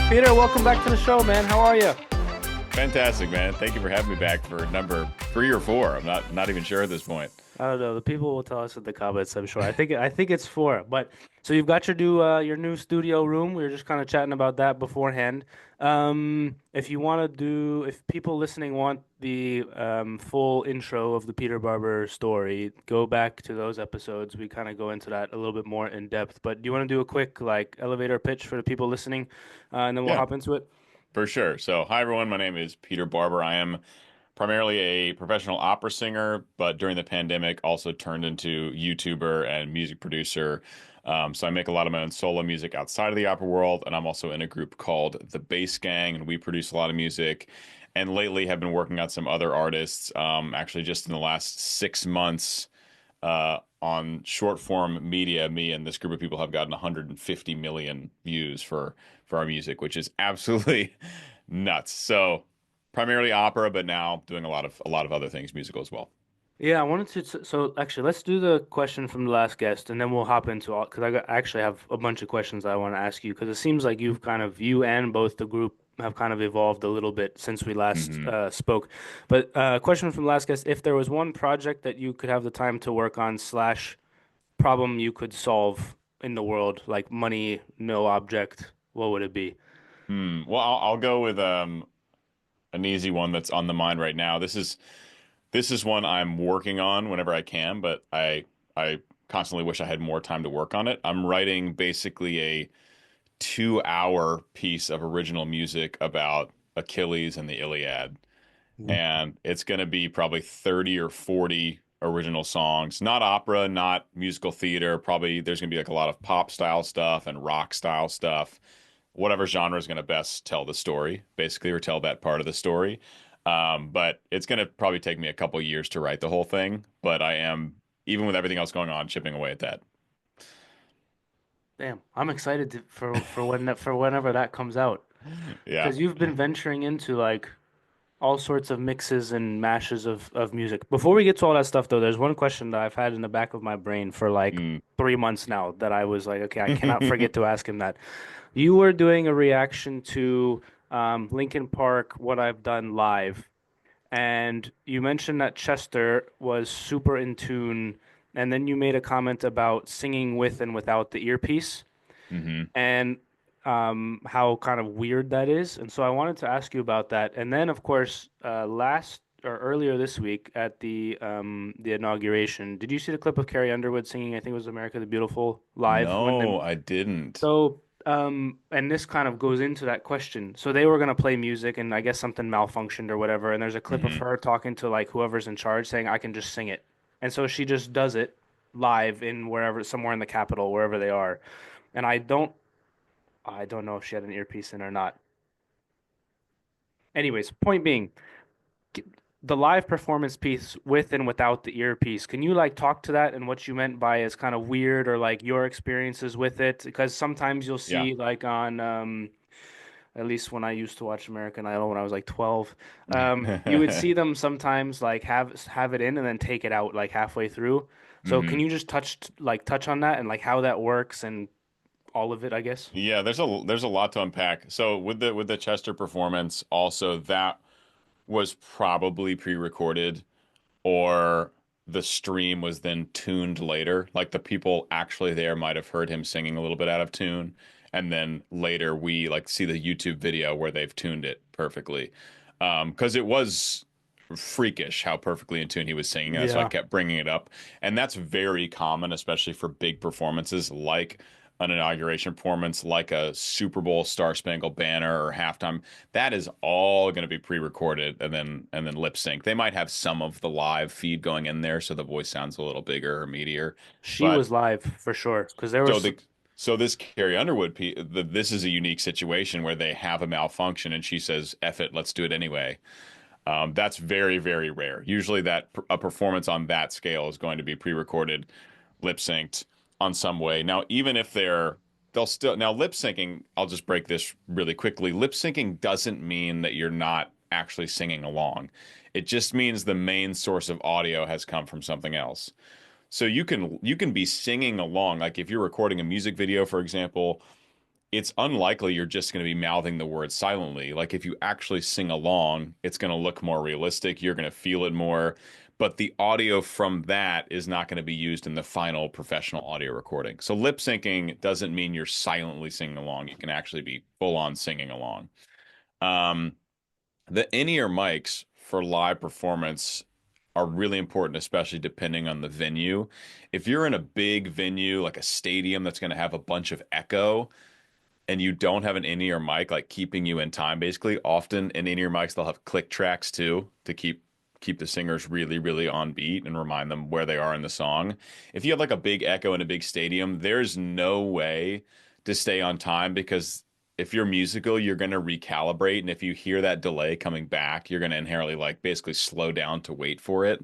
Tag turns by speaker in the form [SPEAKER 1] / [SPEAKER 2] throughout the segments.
[SPEAKER 1] Peter, welcome back to the show, man. How are you?
[SPEAKER 2] Fantastic, man. Thank you for having me back for number 3 or 4. I'm not even sure at this point.
[SPEAKER 1] I don't know. The people will tell us in the comments, I'm sure. I think it's four. But so you've got your new studio room. We were just kind of chatting about that beforehand. If you want to do, if people listening want the full intro of the Peter Barber story, go back to those episodes. We kind of go into that a little bit more in depth. But do you want to do a quick like elevator pitch for the people listening, and then we'll
[SPEAKER 2] Yeah,
[SPEAKER 1] hop into it?
[SPEAKER 2] for sure. So, hi everyone. My name is Peter Barber. I am primarily a professional opera singer, but during the pandemic also turned into YouTuber and music producer. So I make a lot of my own solo music outside of the opera world, and I'm also in a group called the Bass Gang, and we produce a lot of music. And lately have been working on some other artists. Actually, just in the last 6 months, on short form media, me and this group of people have gotten 150 million views for our music, which is absolutely nuts. So primarily opera, but now doing a lot of other things musical as well.
[SPEAKER 1] Yeah, I wanted to. So actually, let's do the question from the last guest, and then we'll hop into all because I actually have a bunch of questions I want to ask you because it seems like you and both the group have kind of evolved a little bit since we last
[SPEAKER 2] Hmm.
[SPEAKER 1] spoke. But question from the last guest: if there was one project that you could have the time to work on slash problem you could solve in the world, like money, no object, what would it be?
[SPEAKER 2] Well, I'll go with an easy one that's on the mind right now. This is one I'm working on whenever I can, but I constantly wish I had more time to work on it. I'm writing basically a 2 hour piece of original music about Achilles and the Iliad. And it's going to be probably 30 or 40 original songs, not opera, not musical theater. Probably there's going to be like a lot of pop style stuff and rock style stuff. Whatever genre is going to best tell the story, basically, or tell that part of the story. But it's going to probably take me a couple years to write the whole thing. But I am, even with everything else going on, chipping away at that.
[SPEAKER 1] Damn, I'm excited for whenever that comes out
[SPEAKER 2] Yeah.
[SPEAKER 1] because you've been venturing into like all sorts of mixes and mashes of music. Before we get to all that stuff, though, there's one question that I've had in the back of my brain for like
[SPEAKER 2] Mm.
[SPEAKER 1] 3 months now that I was like, okay, I cannot forget to ask him that. You were doing a reaction to Linkin Park, What I've Done Live, and you mentioned that Chester was super in tune, and then you made a comment about singing with and without the earpiece
[SPEAKER 2] Hmm.
[SPEAKER 1] and how kind of weird that is. And so I wanted to ask you about that. And then, of course, last or earlier this week at the inauguration, did you see the clip of Carrie Underwood singing? I think it was "America the Beautiful" live when the
[SPEAKER 2] No, I didn't.
[SPEAKER 1] so. And this kind of goes into that question. So they were gonna play music, and I guess something malfunctioned or whatever. And there's a clip of
[SPEAKER 2] Hmm.
[SPEAKER 1] her talking to like whoever's in charge, saying, "I can just sing it." And so she just does it live in wherever, somewhere in the Capitol, wherever they are. And I don't know if she had an earpiece in or not. Anyways, point being, the live performance piece with and without the earpiece, can you like talk to that and what you meant by as kind of weird or like your experiences with it? Because sometimes you'll
[SPEAKER 2] Yeah.
[SPEAKER 1] see like on at least when I used to watch American Idol when I was like 12, you would see them sometimes like have it in and then take it out like halfway through. So can
[SPEAKER 2] Hmm.
[SPEAKER 1] you just touch on that and like how that works and all of it, I guess?
[SPEAKER 2] Yeah, there's a lot to unpack. So with the Chester performance, also that was probably pre-recorded, or the stream was then tuned later. Like the people actually there might have heard him singing a little bit out of tune, and then later we like see the YouTube video where they've tuned it perfectly. Because it was freakish how perfectly in tune he was singing. And that's why I
[SPEAKER 1] Yeah.
[SPEAKER 2] kept bringing it up. And that's very common, especially for big performances like an inauguration performance, like a Super Bowl Star Spangled Banner or halftime. That is all going to be pre-recorded and then lip sync. They might have some of the live feed going in there so the voice sounds a little bigger or meatier.
[SPEAKER 1] She
[SPEAKER 2] But
[SPEAKER 1] was live for sure because there
[SPEAKER 2] so
[SPEAKER 1] was
[SPEAKER 2] the so this Carrie Underwood this is a unique situation where they have a malfunction and she says, "Eff it, let's do it anyway." That's very, very rare. Usually, a performance on that scale is going to be pre-recorded, lip synced on some way. Now, even if they'll still now lip syncing. I'll just break this really quickly. Lip syncing doesn't mean that you're not actually singing along. It just means the main source of audio has come from something else. So you can be singing along. Like if you're recording a music video, for example, it's unlikely you're just going to be mouthing the words silently. Like if you actually sing along, it's going to look more realistic. You're going to feel it more. But the audio from that is not going to be used in the final professional audio recording. So lip syncing doesn't mean you're silently singing along. You can actually be full on singing along. Um, the in-ear mics for live performance are really important, especially depending on the venue. If you're in a big venue like a stadium that's going to have a bunch of echo, and you don't have an in-ear mic like keeping you in time, basically, often in in-ear mics they'll have click tracks too to keep the singers really, really on beat and remind them where they are in the song. If you have like a big echo in a big stadium, there's no way to stay on time because if you're musical, you're going to recalibrate. And if you hear that delay coming back, you're going to inherently like basically slow down to wait for it.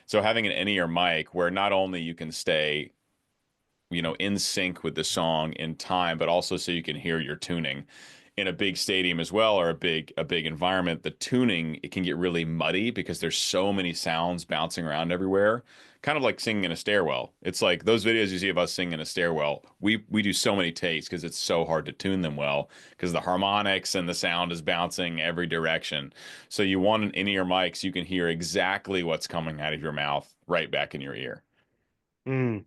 [SPEAKER 2] So having an in-ear mic where not only you can stay in sync with the song in time, but also so you can hear your tuning. In a big stadium as well, or a big environment, the tuning it can get really muddy because there's so many sounds bouncing around everywhere. Kind of like singing in a stairwell. It's like those videos you see of us singing in a stairwell. We do so many takes because it's so hard to tune them well because the harmonics and the sound is bouncing every direction. So you want an in-ear mic so you can hear exactly what's coming out of your mouth right back in your ear.
[SPEAKER 1] Mm.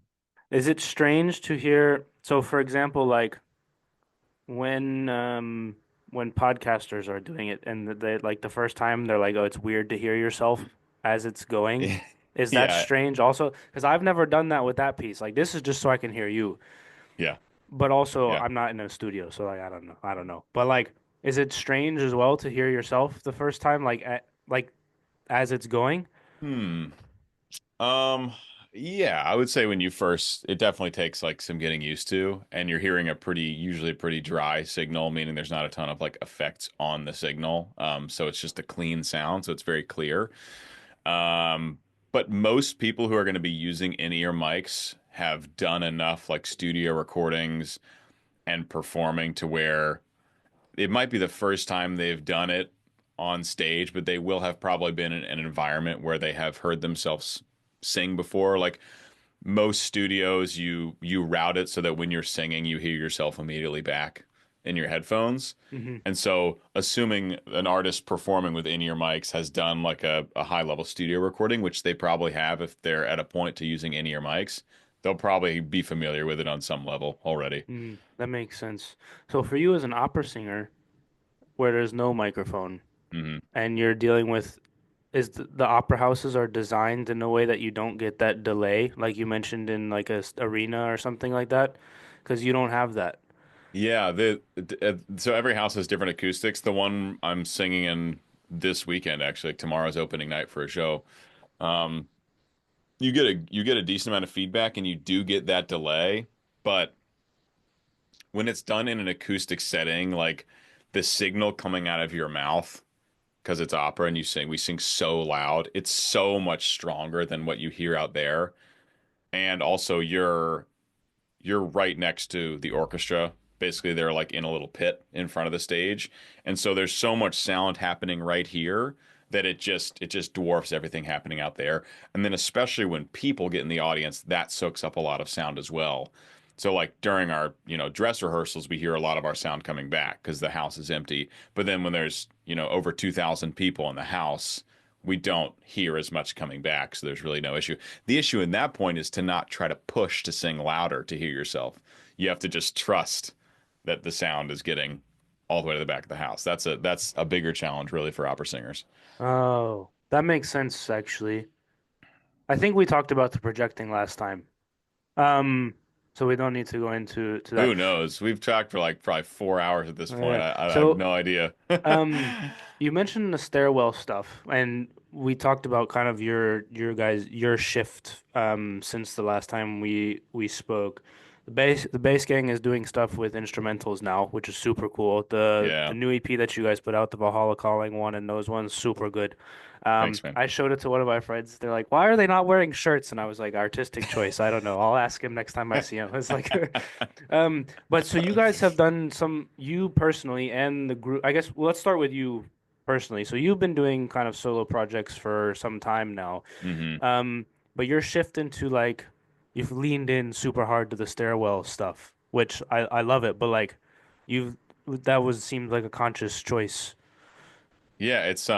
[SPEAKER 1] Is it strange to hear? So, for example, like when when podcasters are doing it and they like the first time they're like, "Oh, it's weird to hear yourself as it's going." Is that
[SPEAKER 2] Yeah,
[SPEAKER 1] strange also? Because I've never done that with that piece. Like this is just so I can hear you.
[SPEAKER 2] yeah,
[SPEAKER 1] But also
[SPEAKER 2] yeah.
[SPEAKER 1] I'm not in a studio, so like I don't know. I don't know. But like is it strange as well to hear yourself the first time like as it's going?
[SPEAKER 2] Hmm. Um, yeah, I would say when you first, it definitely takes like some getting used to, and you're hearing usually a pretty dry signal, meaning there's not a ton of like effects on the signal. So it's just a clean sound, so it's very clear. But most people who are going to be using in-ear mics have done enough like studio recordings and performing to where it might be the first time they've done it on stage, but they will have probably been in an environment where they have heard themselves sing before. Like most studios, you route it so that when you're singing, you hear yourself immediately back in your headphones.
[SPEAKER 1] Hmm.
[SPEAKER 2] And so, assuming an artist performing with in-ear mics has done like a high-level studio recording, which they probably have if they're at a point to using in-ear mics, they'll probably be familiar with it on some level already.
[SPEAKER 1] Mm, that makes sense. So for you as an opera singer where there's no microphone
[SPEAKER 2] Hmm.
[SPEAKER 1] and you're dealing with is the opera houses are designed in a way that you don't get that delay like you mentioned in like a arena or something like that because you don't have that.
[SPEAKER 2] Yeah, so every house has different acoustics. The one I'm singing in this weekend, actually, like tomorrow's opening night for a show. Um, you get a decent amount of feedback, and you do get that delay. But when it's done in an acoustic setting, like the signal coming out of your mouth, because it's opera and we sing so loud, it's so much stronger than what you hear out there. And also, you're right next to the orchestra. Basically, they're like in a little pit in front of the stage. And so there's so much sound happening right here that it just dwarfs everything happening out there. And then especially when people get in the audience, that soaks up a lot of sound as well. So like during our, dress rehearsals, we hear a lot of our sound coming back because the house is empty. But then when there's, over 2,000 people in the house, we don't hear as much coming back. So there's really no issue. The issue in that point is to not try to push to sing louder to hear yourself. You have to just trust that the sound is getting all the way to the back of the house. That's a bigger challenge really for opera singers.
[SPEAKER 1] Oh, that makes sense actually. I think we talked about the projecting last time. Um, so we don't need to go into that.
[SPEAKER 2] Who knows? We've talked for like probably 4 hours at this point.
[SPEAKER 1] Yeah.
[SPEAKER 2] I have
[SPEAKER 1] So
[SPEAKER 2] no idea.
[SPEAKER 1] Um, you mentioned the stairwell stuff, and we talked about kind of your shift since the last time we spoke. The bass gang is doing stuff with instrumentals now, which is super cool. The
[SPEAKER 2] Yeah.
[SPEAKER 1] new EP that you guys put out, the Valhalla Calling one, and those ones super good.
[SPEAKER 2] Thanks, man.
[SPEAKER 1] I showed it to one of my friends. They're like, "Why are they not wearing shirts?" And I was like, "Artistic choice. I don't know. I'll ask him next time I see him." It's like, but so you guys have done some, you personally and the group, I guess, well, let's start with you personally. So you've been doing kind of solo projects for some time now.
[SPEAKER 2] Hmm.
[SPEAKER 1] Um, but you're shifting to like, you've leaned in super hard to the stairwell stuff, which I love it. But like, You've that was seemed like a conscious choice.
[SPEAKER 2] Yeah, it's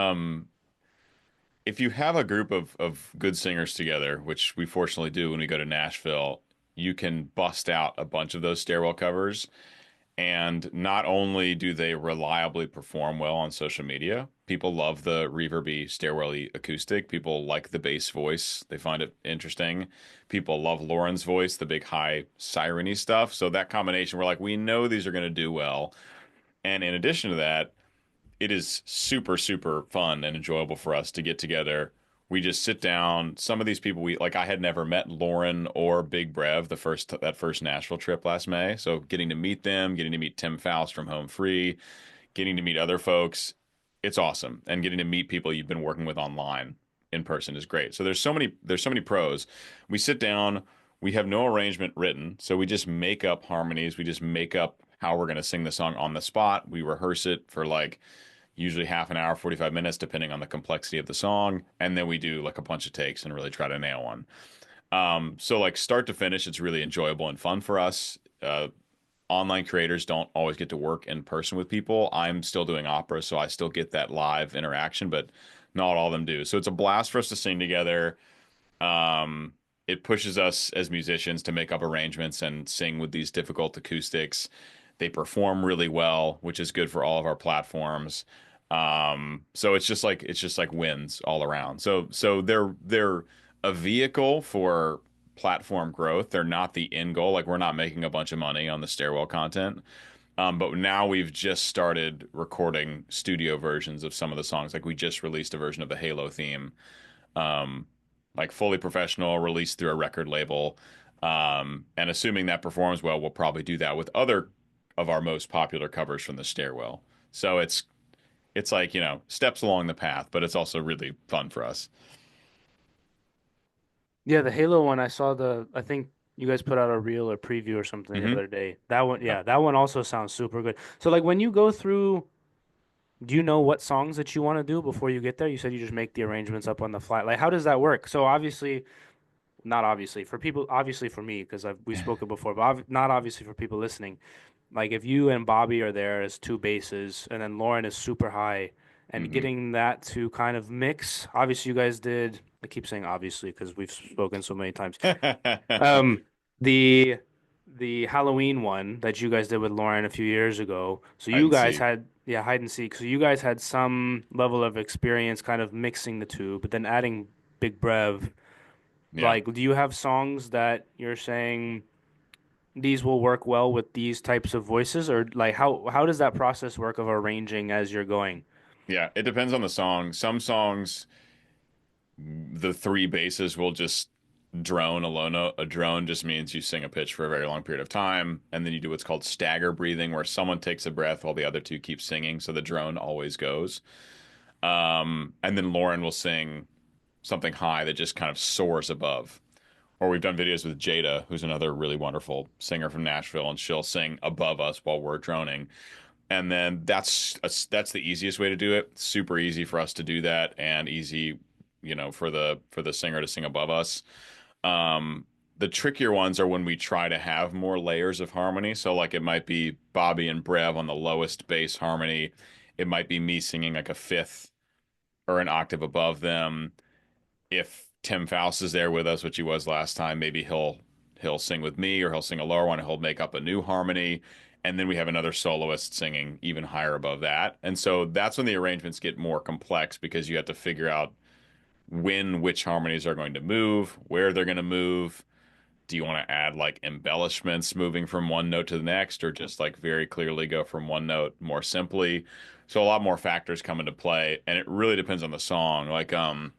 [SPEAKER 2] if you have a group of good singers together, which we fortunately do when we go to Nashville, you can bust out a bunch of those stairwell covers. And not only do they reliably perform well on social media, people love the reverby stairwell acoustic. People like the bass voice. They find it interesting. People love Lauren's voice, the big high siren-y stuff. So that combination, we're like, we know these are going to do well. And in addition to that, it is super, super fun and enjoyable for us to get together. We just sit down. Some of these people we like, I had never met Lauren or Big Brev that first Nashville trip last May. So getting to meet them, getting to meet Tim Faust from Home Free, getting to meet other folks, it's awesome. And getting to meet people you've been working with online in person is great. So there's so many pros. We sit down, we have no arrangement written, so we just make up harmonies, we just make up how we're going to sing the song on the spot. We rehearse it for like usually half an hour, 45 minutes, depending on the complexity of the song. And then we do like a bunch of takes and really try to nail one. So like start to finish, it's really enjoyable and fun for us. Online creators don't always get to work in person with people. I'm still doing opera, so I still get that live interaction, but not all of them do. So it's a blast for us to sing together. Um, it pushes us as musicians to make up arrangements and sing with these difficult acoustics. They perform really well, which is good for all of our platforms. So it's just like wins all around. So they're a vehicle for platform growth. They're not the end goal. Like we're not making a bunch of money on the stairwell content. But now we've just started recording studio versions of some of the songs. Like we just released a version of the Halo theme, um, like fully professional, released through a record label. And assuming that performs well, we'll probably do that with other of our most popular covers from the Stairwell. So it's like, you know, steps along the path, but it's also really fun for us.
[SPEAKER 1] Yeah, the Halo one, I think you guys put out a reel or preview or something the
[SPEAKER 2] Hmm.
[SPEAKER 1] other day. That one,
[SPEAKER 2] Yeah.
[SPEAKER 1] yeah, that one also sounds super good. So like when you go through, do you know what songs that you want to do before you get there? You said you just make the arrangements up on the fly. Like how does that work? So obviously, not obviously for people, obviously for me because we've spoken before, but not obviously for people listening. Like if you and Bobby are there as two basses and then Lauren is super high and
[SPEAKER 2] Hmm.
[SPEAKER 1] getting that to kind of mix. Obviously you guys did, I keep saying obviously because we've spoken so many times. Um, the the Halloween one that you guys did with Lauren a few years ago. So
[SPEAKER 2] Hide
[SPEAKER 1] you
[SPEAKER 2] and
[SPEAKER 1] guys
[SPEAKER 2] seek.
[SPEAKER 1] had, yeah, hide and seek. So you guys had some level of experience kind of mixing the two, but then adding Big Brev.
[SPEAKER 2] Yeah.
[SPEAKER 1] Like, do you have songs that you're saying these will work well with these types of voices, or like how does that process work of arranging as you're going?
[SPEAKER 2] Yeah. It depends on the song. Some songs, the three basses will just drone alone. A drone just means you sing a pitch for a very long period of time, and then you do what's called stagger breathing, where someone takes a breath while the other two keep singing, so the drone always goes. And then Lauren will sing something high that just kind of soars above. Or we've done videos with Jada, who's another really wonderful singer from Nashville, and she'll sing above us while we're droning. And then that's the easiest way to do it. Super easy for us to do that, and easy, you know, for the singer to sing above us. The trickier ones are when we try to have more layers of harmony. So like it might be Bobby and Brev on the lowest bass harmony. It might be me singing like a fifth or an octave above them. If Tim Faust is there with us, which he was last time, maybe he'll sing with me or he'll sing a lower one and he'll make up a new harmony. And then we have another soloist singing even higher above that. And so that's when the arrangements get more complex because you have to figure out when which harmonies are going to move, where they're going to move. Do you want to add like embellishments moving from one note to the next, or just like very clearly go from one note more simply? So a lot more factors come into play, and it really depends on the song. Like, trying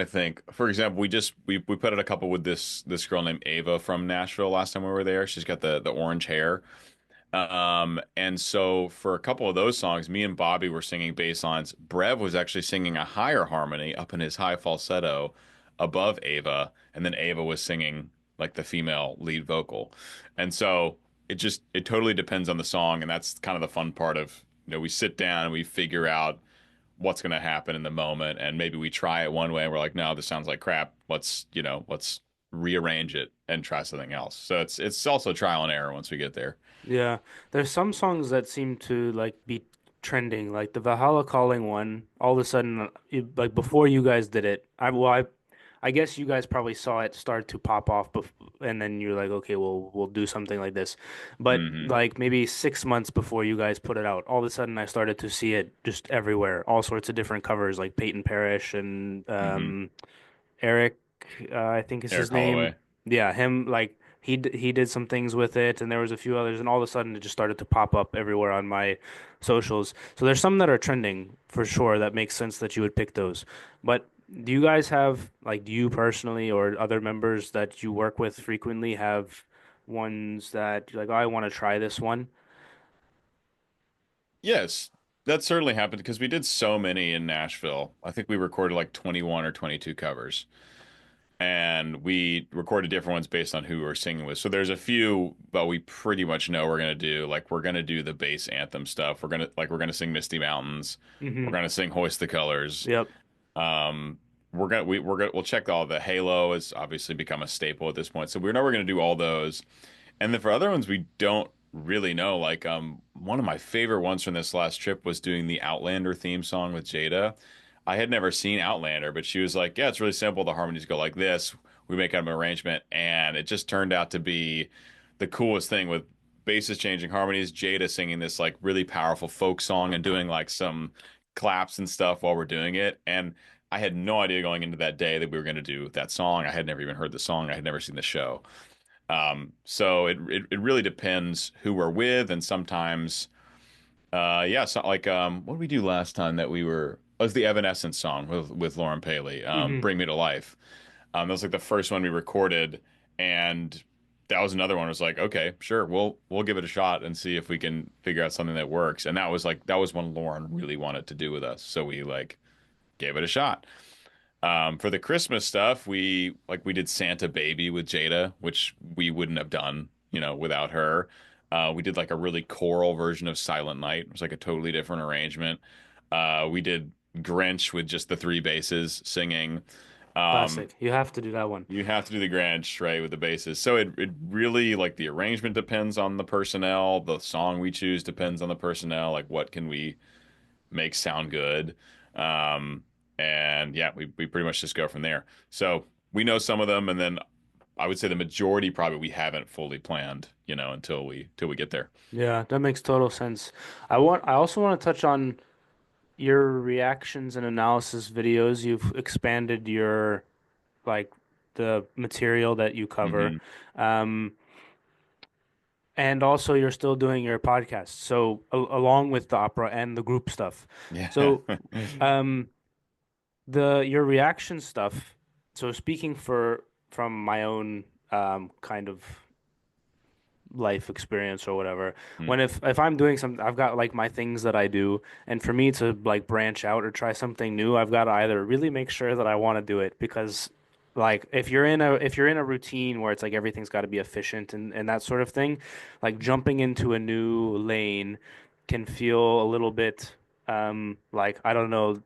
[SPEAKER 2] to think. For example, we put out a couple with this girl named Ava from Nashville last time we were there. She's got the orange hair. And so for a couple of those songs, me and Bobby were singing bass lines. Brev was actually singing a higher harmony up in his high falsetto above Ava, and then Ava was singing like the female lead vocal. And so it totally depends on the song, and that's kind of the fun part of, you know, we sit down and we figure out what's going to happen in the moment, and maybe we try it one way and we're like, no, this sounds like crap. Let's rearrange it and try something else. So it's also trial and error once we get there.
[SPEAKER 1] Yeah, there's some songs that seem to like be trending, like the Valhalla Calling one. All of a sudden, like before you guys did it, I guess you guys probably saw it start to pop off, and then you're like, okay, well, we'll do something like this. But
[SPEAKER 2] Hmm.
[SPEAKER 1] like maybe 6 months before you guys put it out, all of a sudden I started to see it just everywhere, all sorts of different covers, like Peyton Parrish and
[SPEAKER 2] Hmm.
[SPEAKER 1] Eric, I think is his
[SPEAKER 2] Eric
[SPEAKER 1] name.
[SPEAKER 2] Holloway.
[SPEAKER 1] Yeah, him like he did some things with it, and there was a few others, and all of a sudden it just started to pop up everywhere on my socials. So there's some that are trending for sure. That makes sense that you would pick those. But do you guys have like do you personally or other members that you work with frequently have ones that you're like, oh, I want to try this one?
[SPEAKER 2] Yes, that certainly happened because we did so many in Nashville. I think we recorded like 21 or 22 covers. And we recorded different ones based on who we were singing with. So there's a few, but we pretty much know we're gonna do. Like we're gonna do the bass anthem stuff. We're gonna sing Misty Mountains. We're
[SPEAKER 1] Hmm.
[SPEAKER 2] gonna sing Hoist the Colors.
[SPEAKER 1] Yep.
[SPEAKER 2] Um, we'll check all the Halo has obviously become a staple at this point. So we know we're gonna do all those. And then for other ones, we don't really know. Like, one of my favorite ones from this last trip was doing the Outlander theme song with Jada. I had never seen Outlander, but she was like, "Yeah, it's really simple. The harmonies go like this. We make an arrangement," and it just turned out to be the coolest thing with basses changing harmonies, Jada singing this like really powerful folk song and doing like some claps and stuff while we're doing it. And I had no idea going into that day that we were going to do that song. I had never even heard the song. I had never seen the show. So it really depends who we're with, and sometimes, yeah, so like, what did we do last time that we were? It was the Evanescence song with Lauren Paley,
[SPEAKER 1] Hmm.
[SPEAKER 2] "Bring Me to Life." That was like the first one we recorded, and that was another one. It was like, okay, sure, we'll give it a shot and see if we can figure out something that works. And that was one Lauren really wanted to do with us, so we like gave it a shot. For the Christmas stuff, we did Santa Baby with Jada, which we wouldn't have done, without her. We did like a really choral version of Silent Night. It was like a totally different arrangement. We did Grinch with just the three basses singing. Um,
[SPEAKER 1] Classic. You have to do that one.
[SPEAKER 2] you have to do the Grinch, right, with the basses. So it really like the arrangement depends on the personnel. The song we choose depends on the personnel. Like what can we make sound good. Um, and yeah, we pretty much just go from there. So we know some of them, and then I would say the majority probably we haven't fully planned, until we get there.
[SPEAKER 1] Yeah, that makes total sense. I also want to touch on your reactions and analysis videos. You've expanded your like the material that you cover.
[SPEAKER 2] Hmm.
[SPEAKER 1] Um, and also you're still doing your podcast. So along with the opera and the group stuff.
[SPEAKER 2] Yeah.
[SPEAKER 1] So um the your reaction stuff. So speaking from my own kind of life experience or whatever.
[SPEAKER 2] Mm.
[SPEAKER 1] When if I'm doing something, I've got like my things that I do, and for me to like branch out or try something new, I've got to either really make sure that I want to do it because like if you're in a routine where it's like everything's got to be efficient and that sort of thing, like jumping into a new lane can feel a little bit like I don't know,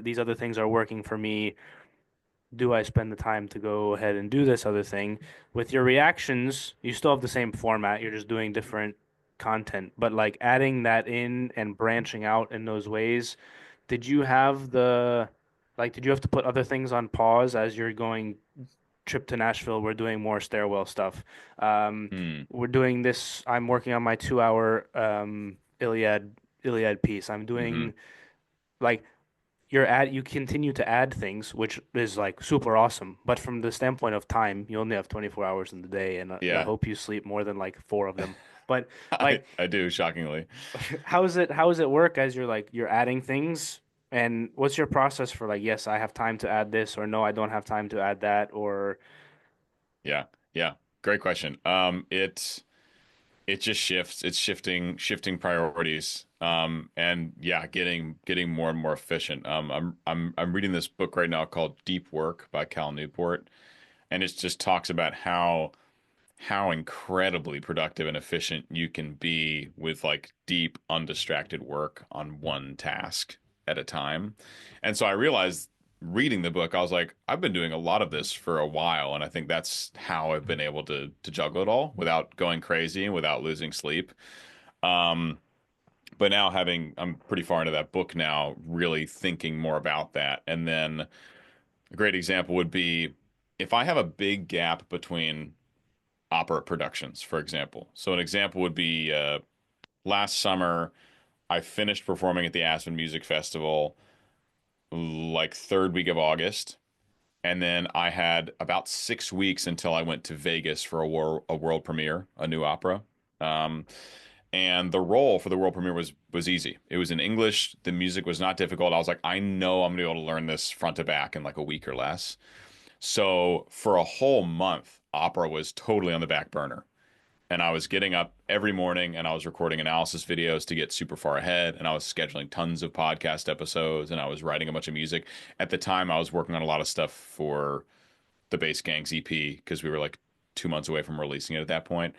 [SPEAKER 1] these other things are working for me, do I spend the time to go ahead and do this other thing? With your reactions, you still have the same format, you're just doing different content. But like adding that in and branching out in those ways, did you have did you have to put other things on pause as you're going trip to Nashville? We're doing more stairwell stuff. Um,
[SPEAKER 2] Mm.
[SPEAKER 1] we're doing this, I'm working on my 2 hour Iliad piece. I'm
[SPEAKER 2] Hmm.
[SPEAKER 1] doing like you continue to add things, which is like super awesome. But from the standpoint of time, you only have 24 hours in the day, and I
[SPEAKER 2] Yeah.
[SPEAKER 1] hope you sleep more than like four of them. But
[SPEAKER 2] I
[SPEAKER 1] like,
[SPEAKER 2] I do, shockingly.
[SPEAKER 1] how does it work as you're adding things? And what's your process for like, yes, I have time to add this, or no, I don't have time to add that, or
[SPEAKER 2] Yeah. Yeah. Great question. It just shifts. It's shifting priorities. And yeah, getting more and more efficient. I'm reading this book right now called Deep Work by Cal Newport, and it just talks about how incredibly productive and efficient you can be with like deep, undistracted work on one task at a time. And so I realized reading the book, I was like, I've been doing a lot of this for a while, and I think that's how I've been able to juggle it all without going crazy and without losing sleep. Um, but now I'm pretty far into that book now, really thinking more about that. And then a great example would be if I have a big gap between opera productions, for example. So an example would be last summer, I finished performing at the Aspen Music Festival like third week of August. And then I had about 6 weeks until I went to Vegas for a world premiere, a new opera. Um, and the role for the world premiere was easy. It was in English. The music was not difficult. I was like, I know I'm gonna be able to learn this front to back in like a week or less. So for a whole month, opera was totally on the back burner. And I was getting up every morning and I was recording analysis videos to get super far ahead. And I was scheduling tons of podcast episodes and I was writing a bunch of music. At the time, I was working on a lot of stuff for the Bass Gangs EP because we were like 2 months away from releasing it at that point.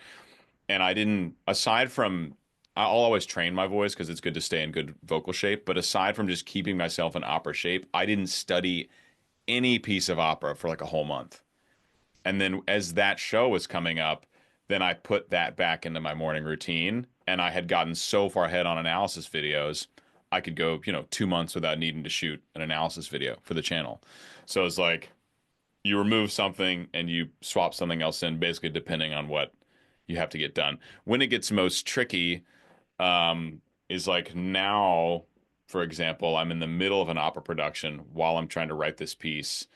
[SPEAKER 2] And I didn't, aside from, I'll always train my voice because it's good to stay in good vocal shape. But aside from just keeping myself in opera shape, I didn't study any piece of opera for like a whole month. And then as that show was coming up, then I put that back into my morning routine. And I had gotten so far ahead on analysis videos, I could go, 2 months without needing to shoot an analysis video for the channel. So it's like you remove something and you swap something else in, basically depending on what you have to get done. When it gets most tricky, is like now, for example, I'm in the middle of an opera production while I'm trying to write this piece.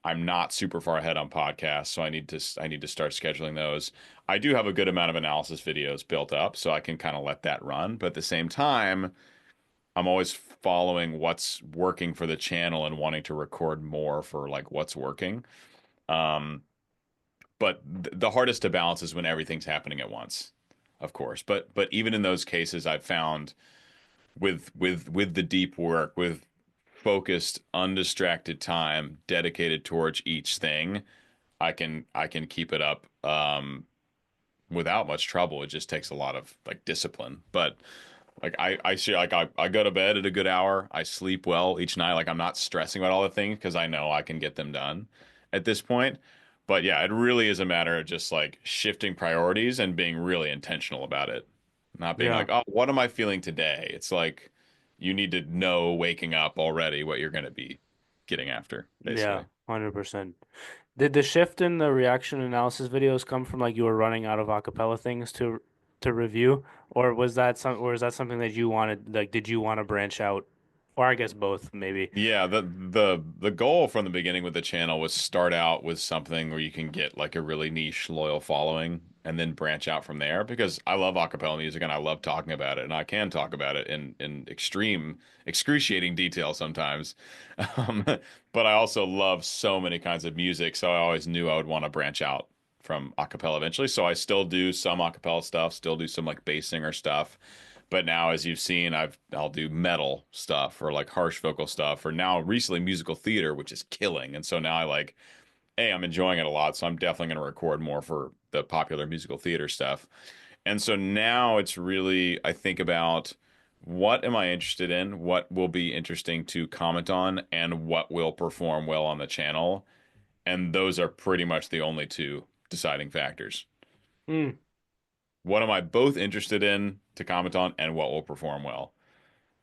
[SPEAKER 2] I'm not super far ahead on podcasts, so I need to start scheduling those. I do have a good amount of analysis videos built up, so I can kind of let that run. But at the same time, I'm always following what's working for the channel and wanting to record more for like what's working. Um, but the hardest to balance is when everything's happening at once, of course. But even in those cases, I've found with the deep work, with focused, undistracted time dedicated towards each thing, I can keep it up without much trouble. It just takes a lot of like discipline. But like I see like I go to bed at a good hour. I sleep well each night. Like I'm not stressing about all the things because I know I can get them done at this point. But yeah, it really is a matter of just like shifting priorities and being really intentional about it. Not being
[SPEAKER 1] Yeah.
[SPEAKER 2] like, oh, what am I feeling today? It's like you need to know waking up already what you're going to be getting after,
[SPEAKER 1] Yeah.
[SPEAKER 2] basically.
[SPEAKER 1] 100%. Did the shift in the reaction analysis videos come from like you were running out of acapella things to review, or is that something that you wanted? Like, did you want to branch out, or I guess both, maybe?
[SPEAKER 2] Yeah, the goal from the beginning with the channel was start out with something where you can get like a really niche loyal following and then branch out from there because I love acapella music and I love talking about it and I can talk about it in extreme excruciating detail sometimes. Um, but I also love so many kinds of music, so I always knew I would want to branch out from acapella eventually. So I still do some acapella stuff, still do some like bass singer stuff. But now, as you've seen, I'll do metal stuff or like harsh vocal stuff, or now recently musical theater, which is killing. And so now I'm enjoying it a lot. So I'm definitely going to record more for the popular musical theater stuff. And so now it's really, I think about what am I interested in, what will be interesting to comment on, and what will perform well on the channel. And those are pretty much the only two deciding factors.
[SPEAKER 1] Mm,
[SPEAKER 2] What am I both interested in to comment on, and what will perform well?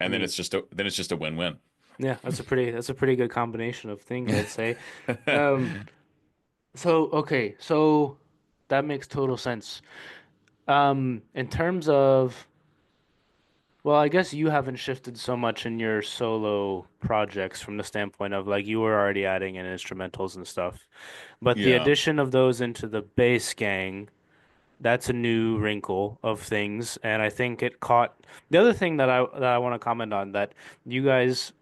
[SPEAKER 2] And then
[SPEAKER 1] mm.
[SPEAKER 2] it's just a win-win.
[SPEAKER 1] Yeah, that's a pretty good combination of things, I'd say. Um, so okay, so that makes total sense. In terms of, well, I guess you haven't shifted so much in your solo projects from the standpoint of like you were already adding in instrumentals and stuff. But the
[SPEAKER 2] Yeah.
[SPEAKER 1] addition of those into the bass gang, that's a new wrinkle of things, and I think it caught the other thing that I want to comment on that you guys,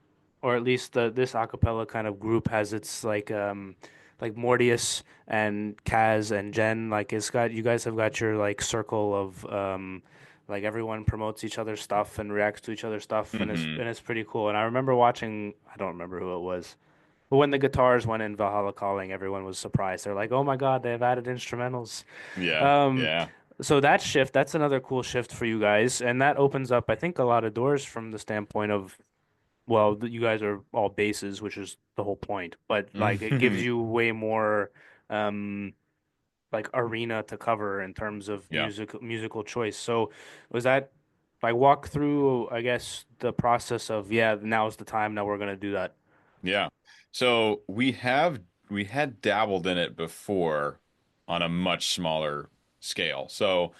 [SPEAKER 1] or at least this acapella kind of group has its like Mortius and Kaz and Jen, like it's got you guys have got your like circle of like everyone promotes each other's stuff and reacts to each other's stuff, and
[SPEAKER 2] Hmm.
[SPEAKER 1] it's pretty cool. And I remember watching, I don't remember who it was, but when the guitars went in Valhalla Calling, everyone was surprised. They're like, "Oh my God, they've added instrumentals."
[SPEAKER 2] Yeah.
[SPEAKER 1] Um,
[SPEAKER 2] Yeah.
[SPEAKER 1] so that shift, that's another cool shift for you guys, and that opens up, I think, a lot of doors from the standpoint of well, you guys are all basses, which is the whole point. But like it gives you way more um like arena to cover in terms of
[SPEAKER 2] Yeah.
[SPEAKER 1] musical choice. So was that like walk through, I guess, the process of yeah, now's the time, now we're gonna do that.
[SPEAKER 2] Yeah. So we had dabbled in it before on a much smaller scale. So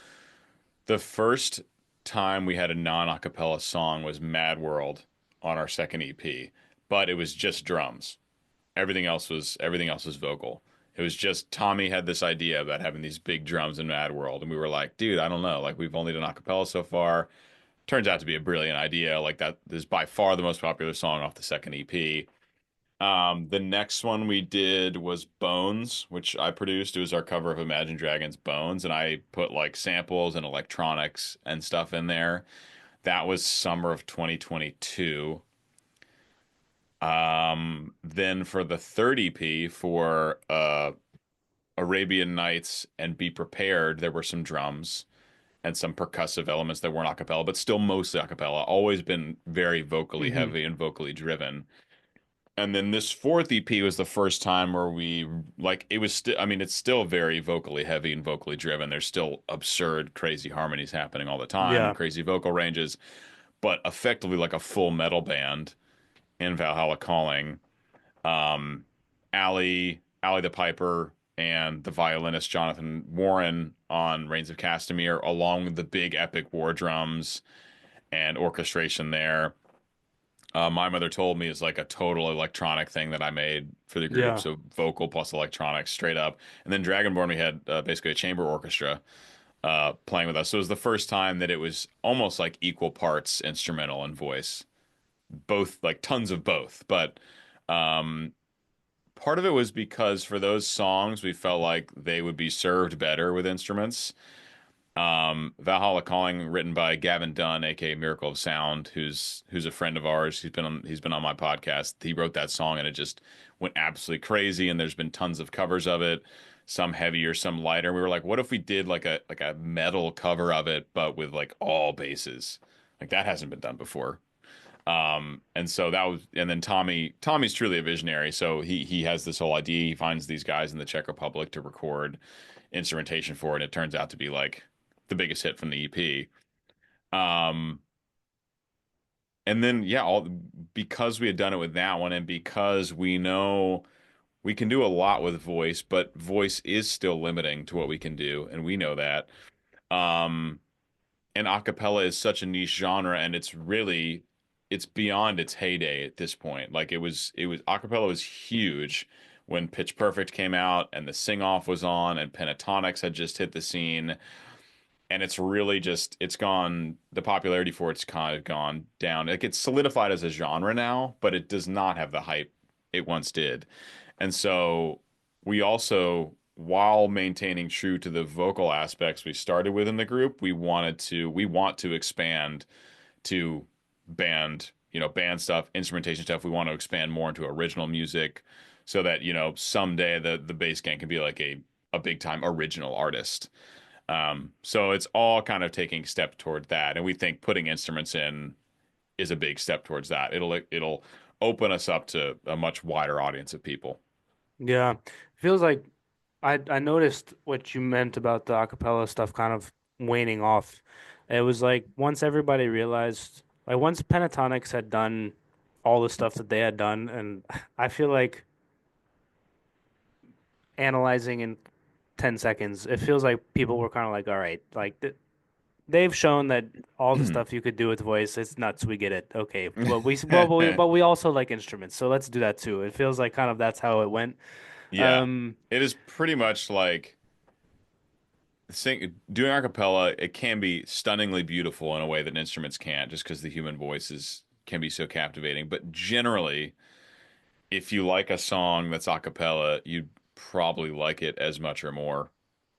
[SPEAKER 2] the first time we had a non-acapella song was Mad World on our second EP, but it was just drums. Everything else was vocal. It was just Tommy had this idea about having these big drums in Mad World, and we were like, dude, I don't know. Like we've only done acapella so far. Turns out to be a brilliant idea. Like that is by far the most popular song off the second EP. The next one we did was Bones, which I produced. It was our cover of Imagine Dragons' Bones, and I put like samples and electronics and stuff in there. That was summer of 2022. Then for the third EP for Arabian Nights and Be Prepared, there were some drums and some percussive elements that weren't a cappella, but still mostly a cappella. Always been very vocally
[SPEAKER 1] Hmm.
[SPEAKER 2] heavy and vocally driven. And then this fourth EP was the first time where we like it was still I mean it's still very vocally heavy and vocally driven. There's still absurd crazy harmonies happening all the time and
[SPEAKER 1] Yeah.
[SPEAKER 2] crazy vocal ranges, but effectively like a full metal band in Valhalla Calling. Um Ali the Piper and the violinist Jonathan Warren on Reigns of Castamere along with the big epic war drums and orchestration there. My Mother Told Me is like a total electronic thing that I made for the group.
[SPEAKER 1] Yeah.
[SPEAKER 2] So vocal plus electronics straight up. And then Dragonborn, we had basically a chamber orchestra playing with us. So it was the first time that it was almost like equal parts instrumental and voice, both like tons of both. But um, part of it was because for those songs, we felt like they would be served better with instruments. Valhalla Calling, written by Gavin Dunn, aka Miracle of Sound, who's a friend of ours. He's been on my podcast. He wrote that song and it just went absolutely crazy. And there's been tons of covers of it, some heavier, some lighter. We were like, what if we did like a metal cover of it, but with like all basses? Like that hasn't been done before. And so that was, and then Tommy's truly a visionary. So he has this whole idea. He finds these guys in the Czech Republic to record instrumentation for it. And it turns out to be like the biggest hit from the EP. Um, and then yeah, all because we had done it with that one, and because we know we can do a lot with voice, but voice is still limiting to what we can do, and we know that. Um, and acapella is such a niche genre, and it's beyond its heyday at this point. Like it was acapella was huge when Pitch Perfect came out and the Sing Off was on and Pentatonics had just hit the scene, and it's really just it's gone the popularity for it's kind of gone down. It gets solidified as a genre now, but it does not have the hype it once did. And so we also, while maintaining true to the vocal aspects we started with in the group, we want to expand to band stuff, instrumentation stuff. We want to expand more into original music so that, someday the bass gang can be like a big time original artist. So it's all kind of taking step toward that, and we think putting instruments in is a big step towards that. It'll open us up to a much wider audience of people.
[SPEAKER 1] Yeah. Feels like I noticed what you meant about the acapella stuff kind of waning off. It was like once everybody realized, like once Pentatonics had done all the stuff that they had done, and I feel like analyzing in 10 seconds, it feels like people were kind of like, all right, like they've shown that all the stuff you could do with voice, it's nuts. We get it. Okay. But we also like instruments, so let's do that too. It feels like kind of that's how it went.
[SPEAKER 2] Yeah,
[SPEAKER 1] Um,
[SPEAKER 2] it is pretty much like doing a cappella. It can be stunningly beautiful in a way that instruments can't, just because the human voice can be so captivating. But generally, if you like a song that's a cappella, you'd probably like it as much or more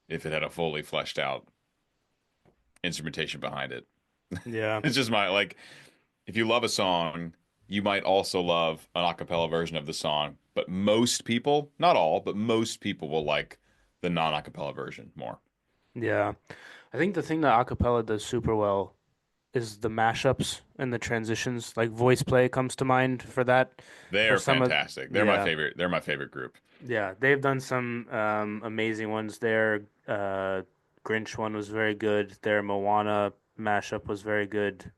[SPEAKER 2] if it had a fully fleshed out instrumentation behind it.
[SPEAKER 1] yeah,
[SPEAKER 2] It's just my like if you love a song, you might also love an a cappella version of the song, but most people, not all, but most people will like the non-a cappella version more.
[SPEAKER 1] yeah. I think the thing that acapella does super well. is the mashups and the transitions. Like voice play comes to mind for that.
[SPEAKER 2] They
[SPEAKER 1] For
[SPEAKER 2] are
[SPEAKER 1] some of,
[SPEAKER 2] fantastic. They're my
[SPEAKER 1] yeah,
[SPEAKER 2] favorite. They're my favorite group.
[SPEAKER 1] yeah, they've done some amazing ones. Their Grinch one was very good. Their Moana mashup was very good.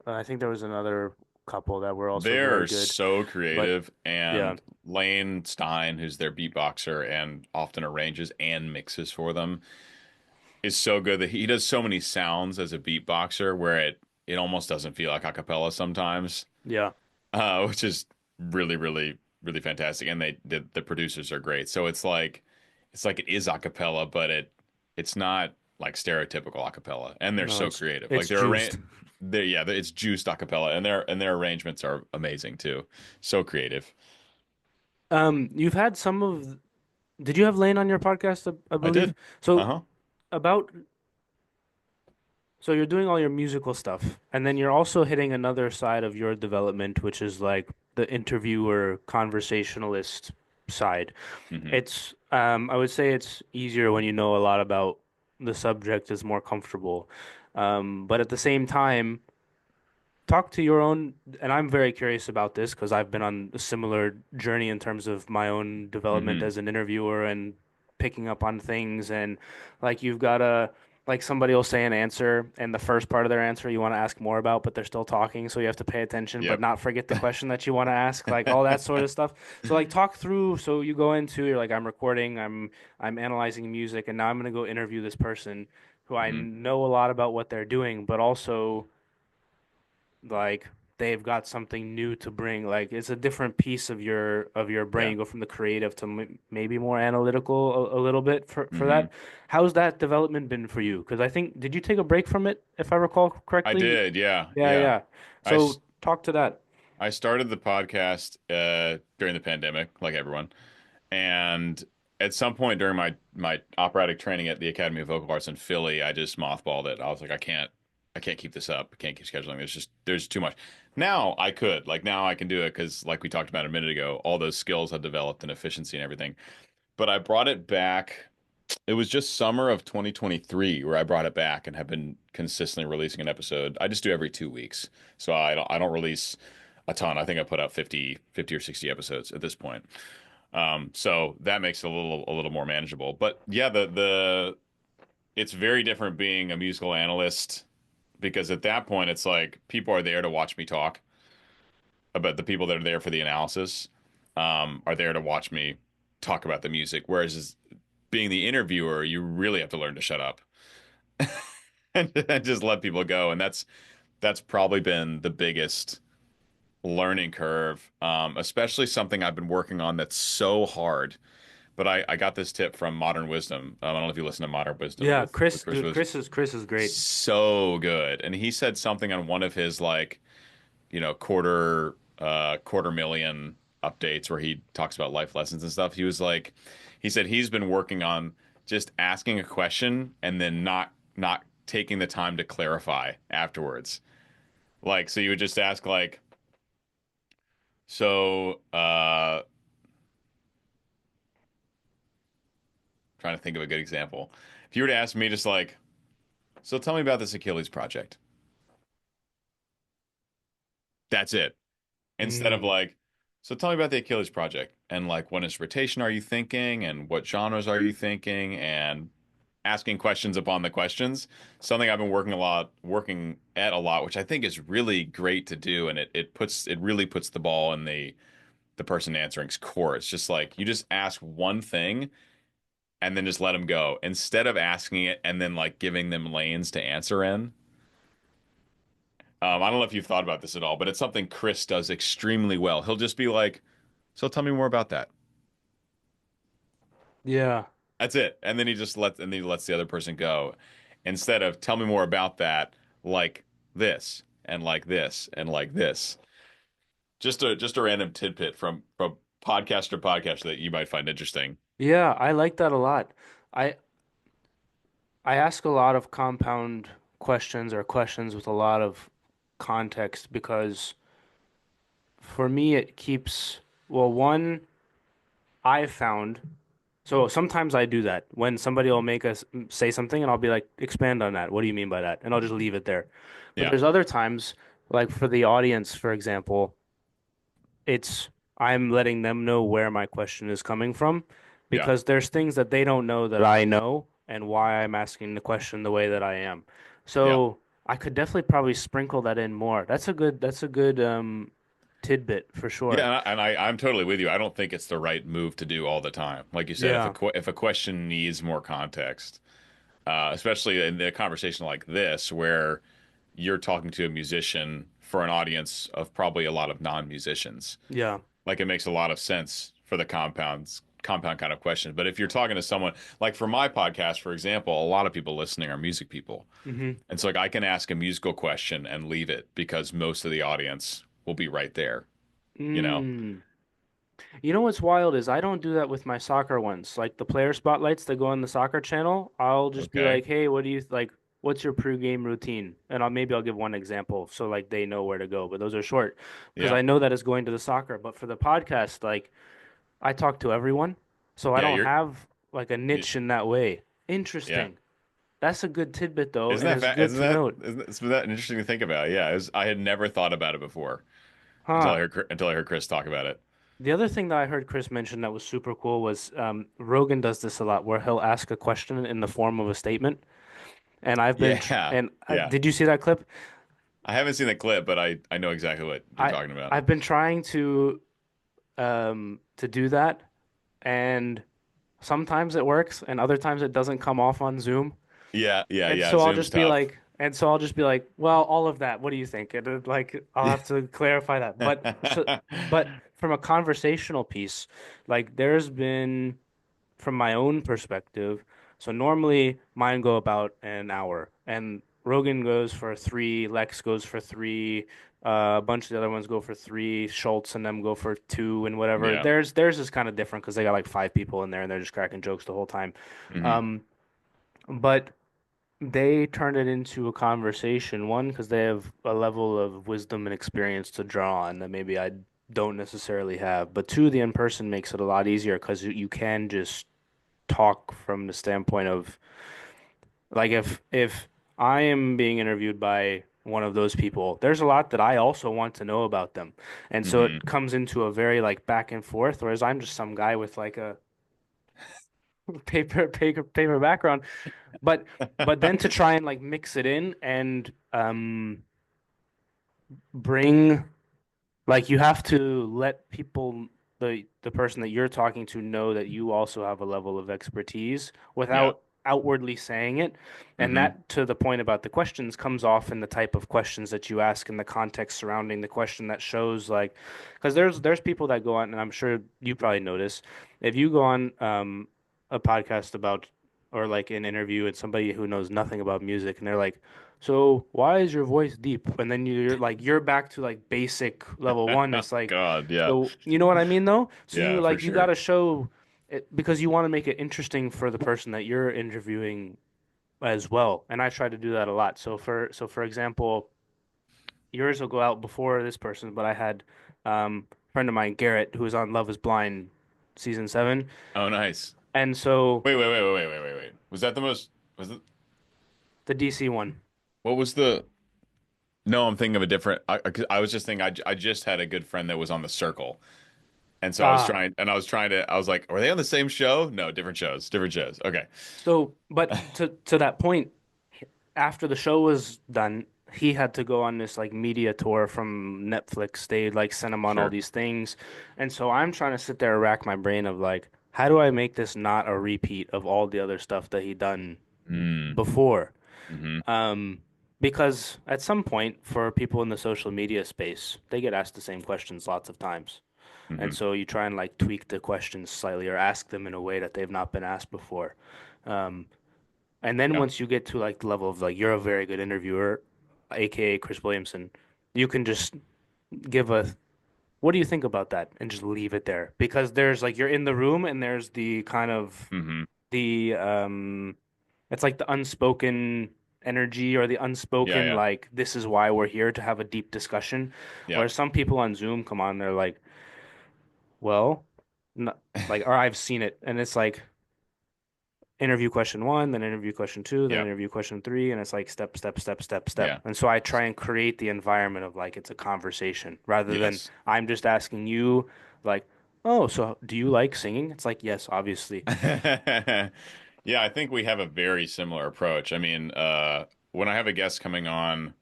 [SPEAKER 1] I think there was another couple that were also very
[SPEAKER 2] They're
[SPEAKER 1] good.
[SPEAKER 2] so
[SPEAKER 1] But
[SPEAKER 2] creative,
[SPEAKER 1] yeah,
[SPEAKER 2] and Lane Stein, who's their beatboxer and often arranges and mixes for them, is so good that he does so many sounds as a beatboxer where it almost doesn't feel like a cappella sometimes,
[SPEAKER 1] yeah,
[SPEAKER 2] which is really fantastic. And the producers are great, so it's like it is a cappella, but it's not like stereotypical a cappella, and they're
[SPEAKER 1] no,
[SPEAKER 2] so creative. Like
[SPEAKER 1] it's juiced.
[SPEAKER 2] it's juiced a cappella, and their arrangements are amazing too. So creative.
[SPEAKER 1] You've had some of. Did you have Lane on your podcast? I
[SPEAKER 2] I
[SPEAKER 1] believe.
[SPEAKER 2] did.
[SPEAKER 1] So
[SPEAKER 2] Uh-huh.
[SPEAKER 1] about so you're doing all your musical stuff, and then you're also hitting another side of your development, which is like the interviewer, conversationalist side.
[SPEAKER 2] Hmm.
[SPEAKER 1] I would say it's easier when you know a lot about the subject is more comfortable. But at the same time, talk to your own, and I'm very curious about this because I've been on a similar journey in terms of my own development
[SPEAKER 2] Hmm.
[SPEAKER 1] as an interviewer and picking up on things. And like you've got to, like somebody will say an answer, and the first part of their answer you want to ask more about, but they're still talking, so you have to pay attention, but
[SPEAKER 2] Yep.
[SPEAKER 1] not forget the question that you want to ask, like all that sort of stuff. So like talk through. So you go into, you're like, I'm recording, I'm analyzing music, and now I'm gonna go interview this person who I
[SPEAKER 2] Hmm.
[SPEAKER 1] know a lot about what they're doing, but also like they've got something new to bring. Like it's a different piece of your brain.
[SPEAKER 2] Yeah.
[SPEAKER 1] You go from the creative to maybe more analytical a little bit for
[SPEAKER 2] Hmm.
[SPEAKER 1] that. How's that development been for you? Because I think did you take a break from it, if I recall
[SPEAKER 2] I
[SPEAKER 1] correctly?
[SPEAKER 2] did. Yeah.
[SPEAKER 1] Yeah,
[SPEAKER 2] Yeah.
[SPEAKER 1] yeah.
[SPEAKER 2] I
[SPEAKER 1] So talk to that.
[SPEAKER 2] I started the podcast during the pandemic, like everyone, and at some point during my operatic training at the Academy of Vocal Arts in Philly, I just mothballed it. I was like, I can't keep this up. I can't keep scheduling. There's too much. Now I could, like now I can do it because like we talked about a minute ago, all those skills have developed and efficiency and everything. But I brought it back. It was just summer of 2023 where I brought it back and have been consistently releasing an episode. I just do every 2 weeks. So I don't release a ton. I think I put out 50 or 60 episodes at this point. So that makes it a little more manageable. But yeah, the it's very different being a musical analyst because at that point it's like people are there to watch me talk, but the people that are there for the analysis are there to watch me talk about the music. Whereas being the interviewer, you really have to learn to shut up and just let people go. And that's probably been the biggest learning curve, especially something I've been working on that's so hard. But I got this tip from Modern Wisdom. I don't know if you listen to Modern Wisdom
[SPEAKER 1] Yeah,
[SPEAKER 2] with
[SPEAKER 1] Chris,
[SPEAKER 2] Chris
[SPEAKER 1] dude,
[SPEAKER 2] was
[SPEAKER 1] Chris is great.
[SPEAKER 2] so good, and he said something on one of his like quarter million updates where he talks about life lessons and stuff. He said he's been working on just asking a question and then not taking the time to clarify afterwards. Like, so you would just ask like, so trying to think of a good example. If you were to ask me just like, so tell me about this Achilles project. That's it. Instead of
[SPEAKER 1] Mm,
[SPEAKER 2] like, so tell me about the Achilles project and like what instrumentation are you thinking and what genres are you thinking and asking questions upon the questions. Something I've been working at a lot, which I think is really great to do, and it really puts the ball in the person answering's court. It's just like you just ask one thing and then just let them go instead of asking it and then like giving them lanes to answer in. I don't know if you've thought about this at all, but it's something Chris does extremely well. He'll just be like, "So tell me more about that."
[SPEAKER 1] yeah.
[SPEAKER 2] That's it. And then he lets the other person go instead of tell me more about that like this and like this and like this. Just a random tidbit from podcast to podcast that you might find interesting.
[SPEAKER 1] Yeah, I like that a lot. I I ask a lot of compound questions or questions with a lot of context because for me it keeps, well, one, I've found. So sometimes I do that when somebody will make us say something and I'll be like, expand on that. What do you mean by that? And I'll just leave it there. But
[SPEAKER 2] Yeah.
[SPEAKER 1] there's other times, like for the audience, for example, it's I'm letting them know where my question is coming from
[SPEAKER 2] Yeah.
[SPEAKER 1] because there's things that they don't know that I know and why I'm asking the question the way that I am.
[SPEAKER 2] Yeah.
[SPEAKER 1] So I could definitely probably sprinkle that in more. That's a good tidbit for sure.
[SPEAKER 2] Yeah, I'm totally with you. I don't think it's the right move to do all the time. Like you said,
[SPEAKER 1] Yeah.
[SPEAKER 2] if a question needs more context, especially in a conversation like this, where you're talking to a musician for an audience of probably a lot of non-musicians,
[SPEAKER 1] Yeah.
[SPEAKER 2] like it makes a lot of sense for the compound kind of questions. But if you're talking to someone like for my podcast, for example, a lot of people listening are music people.
[SPEAKER 1] hmm
[SPEAKER 2] And so like I can ask a musical question and leave it because most of the audience will be right there, you know?
[SPEAKER 1] Mm. You know what's wild is I don't do that with my soccer ones. Like the player spotlights that go on the soccer channel, I'll just be
[SPEAKER 2] Okay.
[SPEAKER 1] like, "Hey, what do you like? What's your pregame routine?" And I'll give one example so like they know where to go. But those are short because
[SPEAKER 2] Yeah.
[SPEAKER 1] I know that it's going to the soccer. But for the podcast, like I talk to everyone, so I
[SPEAKER 2] Yeah,
[SPEAKER 1] don't have like a
[SPEAKER 2] you,
[SPEAKER 1] niche in that way.
[SPEAKER 2] yeah.
[SPEAKER 1] Interesting. That's a good tidbit though, and it's good
[SPEAKER 2] Isn't
[SPEAKER 1] to note.
[SPEAKER 2] isn't that interesting to think about? Yeah, I had never thought about it before
[SPEAKER 1] Huh.
[SPEAKER 2] until I heard Chris talk about it.
[SPEAKER 1] The other thing that I heard Chris mention that was super cool was Rogan does this a lot where he'll ask a question in the form of a statement. And I've been, tr
[SPEAKER 2] Yeah.
[SPEAKER 1] and
[SPEAKER 2] Yeah.
[SPEAKER 1] did you see that clip?
[SPEAKER 2] I haven't seen the clip, but I know exactly what you're
[SPEAKER 1] I
[SPEAKER 2] talking about.
[SPEAKER 1] I've been trying to do that, and sometimes it works, and other times it doesn't come off on Zoom. And
[SPEAKER 2] Yeah.
[SPEAKER 1] so I'll
[SPEAKER 2] Zoom's
[SPEAKER 1] just be
[SPEAKER 2] tough.
[SPEAKER 1] like, well, all of that. What do you think? And like, I'll have to clarify that. But from a conversational piece, like, there's been from my own perspective. So normally mine go about an hour, and Rogan goes for three, Lex goes for three, a bunch of the other ones go for three, Schultz and them go for two, and whatever.
[SPEAKER 2] Yeah.
[SPEAKER 1] Theirs is kind of different because they got like five people in there, and they're just cracking jokes the whole time.
[SPEAKER 2] Hmm.
[SPEAKER 1] Um, but they turn it into a conversation. One, because they have a level of wisdom and experience to draw on that maybe I don't necessarily have. But two, the in person makes it a lot easier because you can just talk from the standpoint of like if I am being interviewed by one of those people, there's a lot that I also want to know about them. And so
[SPEAKER 2] Hmm.
[SPEAKER 1] it comes into a very like back and forth, whereas I'm just some guy with like a paper background. But but then to try and like mix it in and bring like you have to let people the person that you're talking to know that you also have a level of expertise
[SPEAKER 2] Yeah.
[SPEAKER 1] without outwardly saying it. And
[SPEAKER 2] Hmm.
[SPEAKER 1] that to the point about the questions comes off in the type of questions that you ask and the context surrounding the question that shows like because there's people that go on and I'm sure you probably notice if you go on a podcast about or like an interview and somebody who knows nothing about music and they're like so why is your voice deep? And then you're like you're back to like basic level one. It's like
[SPEAKER 2] God, yeah.
[SPEAKER 1] so you know what I mean though? So
[SPEAKER 2] Yeah, for
[SPEAKER 1] you got
[SPEAKER 2] sure.
[SPEAKER 1] to show it because you want to make it interesting for the person that you're interviewing as well. And I try to do that a lot. So for example, yours will go out before this person, but I had a friend of mine, Garrett, who was on Love is Blind season 7.
[SPEAKER 2] Oh, nice.
[SPEAKER 1] And so
[SPEAKER 2] Wait. Was that the most was it
[SPEAKER 1] the DC one.
[SPEAKER 2] what was the No, I'm thinking of a different. 'Cause I was just thinking. I just had a good friend that was on The Circle, and so
[SPEAKER 1] Ah,
[SPEAKER 2] I was trying to. I was like, were they on the same show? No, different shows. Different shows. Okay.
[SPEAKER 1] so but to that point, after the show was done, he had to go on this like media tour from Netflix. They like sent him on all
[SPEAKER 2] Sure.
[SPEAKER 1] these things. And so I'm trying to sit there and rack my brain of like, how do I make this not a repeat of all the other stuff that he done
[SPEAKER 2] Mm.
[SPEAKER 1] before?
[SPEAKER 2] Hmm.
[SPEAKER 1] Um, because at some point, for people in the social media space, they get asked the same questions lots of times. And
[SPEAKER 2] Hmm.
[SPEAKER 1] so you try and like tweak the questions slightly or ask them in a way that they've not been asked before. Um, and then
[SPEAKER 2] Yeah.
[SPEAKER 1] once you get to like the level of like you're a very good interviewer, aka Chris Williamson, you can just give a what do you think about that and just leave it there because there's like you're in the room and there's the kind of
[SPEAKER 2] Hmm.
[SPEAKER 1] the it's like the unspoken energy or the
[SPEAKER 2] Yeah.
[SPEAKER 1] unspoken
[SPEAKER 2] Yeah.
[SPEAKER 1] like this is why we're here to have a deep discussion.
[SPEAKER 2] Yeah.
[SPEAKER 1] Where some people on Zoom come on, they're like, well, no, like or I've seen it and it's like. interview question one, then interview question two, then
[SPEAKER 2] Yep.
[SPEAKER 1] interview question three, and it's like step, step, step, step, step.
[SPEAKER 2] Yeah.
[SPEAKER 1] And so I try and create the environment of like it's a conversation rather than
[SPEAKER 2] Yes.
[SPEAKER 1] I'm just asking you like, oh, so do you like singing? It's like, yes, obviously.
[SPEAKER 2] Yeah, I think we have a very similar approach. I mean, when I have a guest coming on,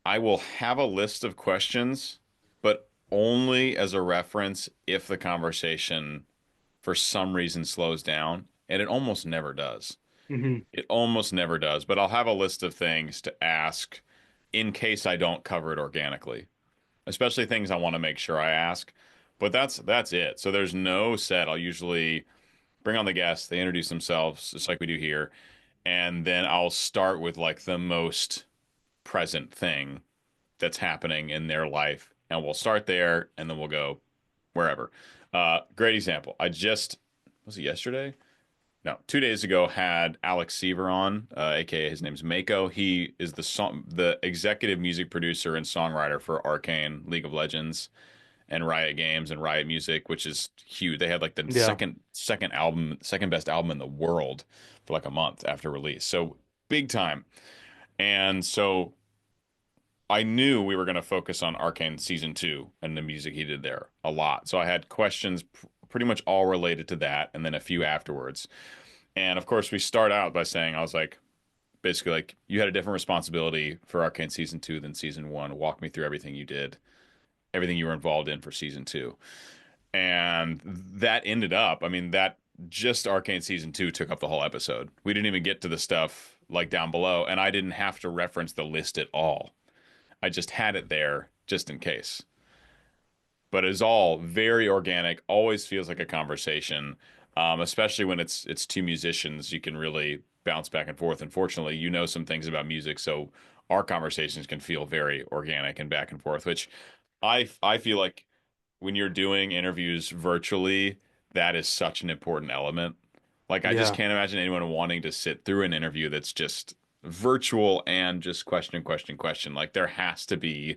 [SPEAKER 2] I will have a list of questions, but only as a reference if the conversation for some reason slows down, and it almost never does.
[SPEAKER 1] Hmm.
[SPEAKER 2] It almost never does, but I'll have a list of things to ask in case I don't cover it organically, especially things I want to make sure I ask. But that's it. So there's no set. I'll usually bring on the guests, they introduce themselves, just like we do here, and then I'll start with like the most present thing that's happening in their life, and we'll start there, and then we'll go wherever. Great example. I just was it yesterday? No, 2 days ago had Alex Seaver on, aka his name's Mako. He is the executive music producer and songwriter for Arcane, League of Legends, and Riot Games and Riot Music, which is huge. They had like the
[SPEAKER 1] Yeah.
[SPEAKER 2] second album, second best album in the world for like a month after release. So big time. And so I knew we were going to focus on Arcane season two and the music he did there a lot. So I had questions pretty much all related to that, and then a few afterwards. And of course, we start out by saying, I was like, basically, like, you had a different responsibility for Arcane season two than season one. Walk me through everything you did, everything you were involved in for season two. And that ended up, I mean, that just Arcane season two took up the whole episode. We didn't even get to the stuff like down below, and I didn't have to reference the list at all. I just had it there just in case. But it's all very organic, always feels like a conversation. Especially when it's two musicians, you can really bounce back and forth. Unfortunately, you know some things about music, so our conversations can feel very organic and back and forth, which I feel like when you're doing interviews virtually, that is such an important element. Like I just
[SPEAKER 1] Yeah.
[SPEAKER 2] can't imagine anyone wanting to sit through an interview that's just virtual and just question, question, question. Like there has to be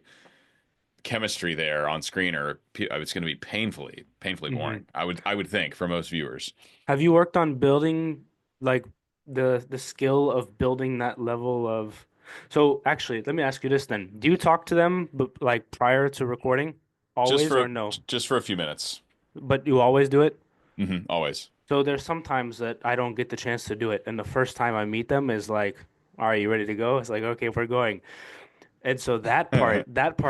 [SPEAKER 2] chemistry there on screen, or it's going to be painfully
[SPEAKER 1] Hmm.
[SPEAKER 2] boring. I would think for most viewers.
[SPEAKER 1] Have you worked on building like the skill of building that level of so actually, let me ask you this then. Do you talk to them like prior to recording?
[SPEAKER 2] Just
[SPEAKER 1] Always or
[SPEAKER 2] for
[SPEAKER 1] no?
[SPEAKER 2] just for a few minutes.
[SPEAKER 1] But you always do it?
[SPEAKER 2] Always.
[SPEAKER 1] So there's sometimes that I don't get the chance to do it, and the first time I meet them is like, "All right, you ready to go?" It's like, "Okay, we're going." And so that part,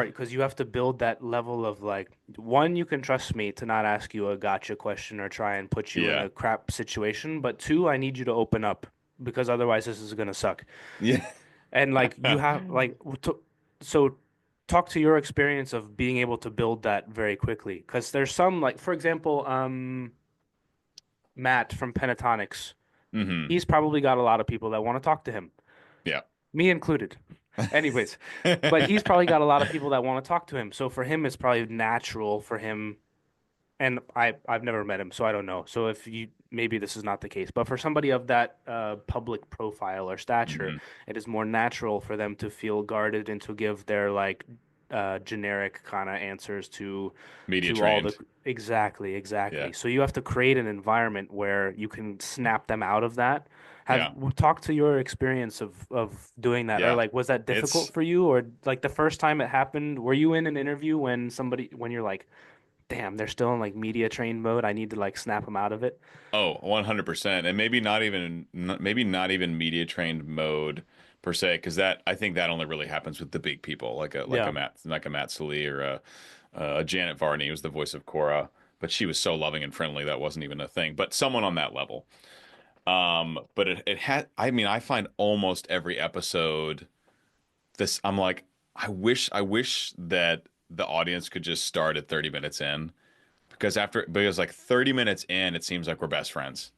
[SPEAKER 1] because you have to build that level of like, one, you can trust me to not ask you a gotcha question or try and put you in
[SPEAKER 2] Yeah.
[SPEAKER 1] a crap situation. But two, I need you to open up because otherwise this is gonna suck.
[SPEAKER 2] Yeah.
[SPEAKER 1] And like you have like so talk to your experience of being able to build that very quickly. Because there's some like, for example, Matt from Pentatonics.
[SPEAKER 2] hmm
[SPEAKER 1] He's probably got a lot of people that want to talk to him,
[SPEAKER 2] Yeah.
[SPEAKER 1] me included. Anyways, but he's probably got a lot of people that want to talk to him. So for him, it's probably natural for him. And I've never met him, so I don't know. So if you maybe this is not the case, but for somebody of that public profile or stature,
[SPEAKER 2] hmm
[SPEAKER 1] it is more natural for them to feel guarded and to give their like generic kind of answers
[SPEAKER 2] Media
[SPEAKER 1] to all the
[SPEAKER 2] trained.
[SPEAKER 1] exactly,
[SPEAKER 2] Yeah.
[SPEAKER 1] exactly. So you have to create an environment where you can snap them out of that. Have
[SPEAKER 2] Yeah.
[SPEAKER 1] talk to your experience of doing that, or
[SPEAKER 2] Yeah.
[SPEAKER 1] like was that difficult
[SPEAKER 2] It's
[SPEAKER 1] for you, or like the first time it happened? Were you in an interview when you're like, damn, they're still in like media train mode. I need to like snap them out of it.
[SPEAKER 2] 100%. And maybe not even media trained mode per se, because that I think that only really happens with the big people,
[SPEAKER 1] Yeah.
[SPEAKER 2] Like a Matt Sallee or a Janet Varney, who was the voice of Cora, but she was so loving and friendly that wasn't even a thing. But someone on that level. But it had, I mean, I find almost every episode this, I'm like, I wish that the audience could just start at 30 minutes in, because like 30 minutes in, it seems like we're best friends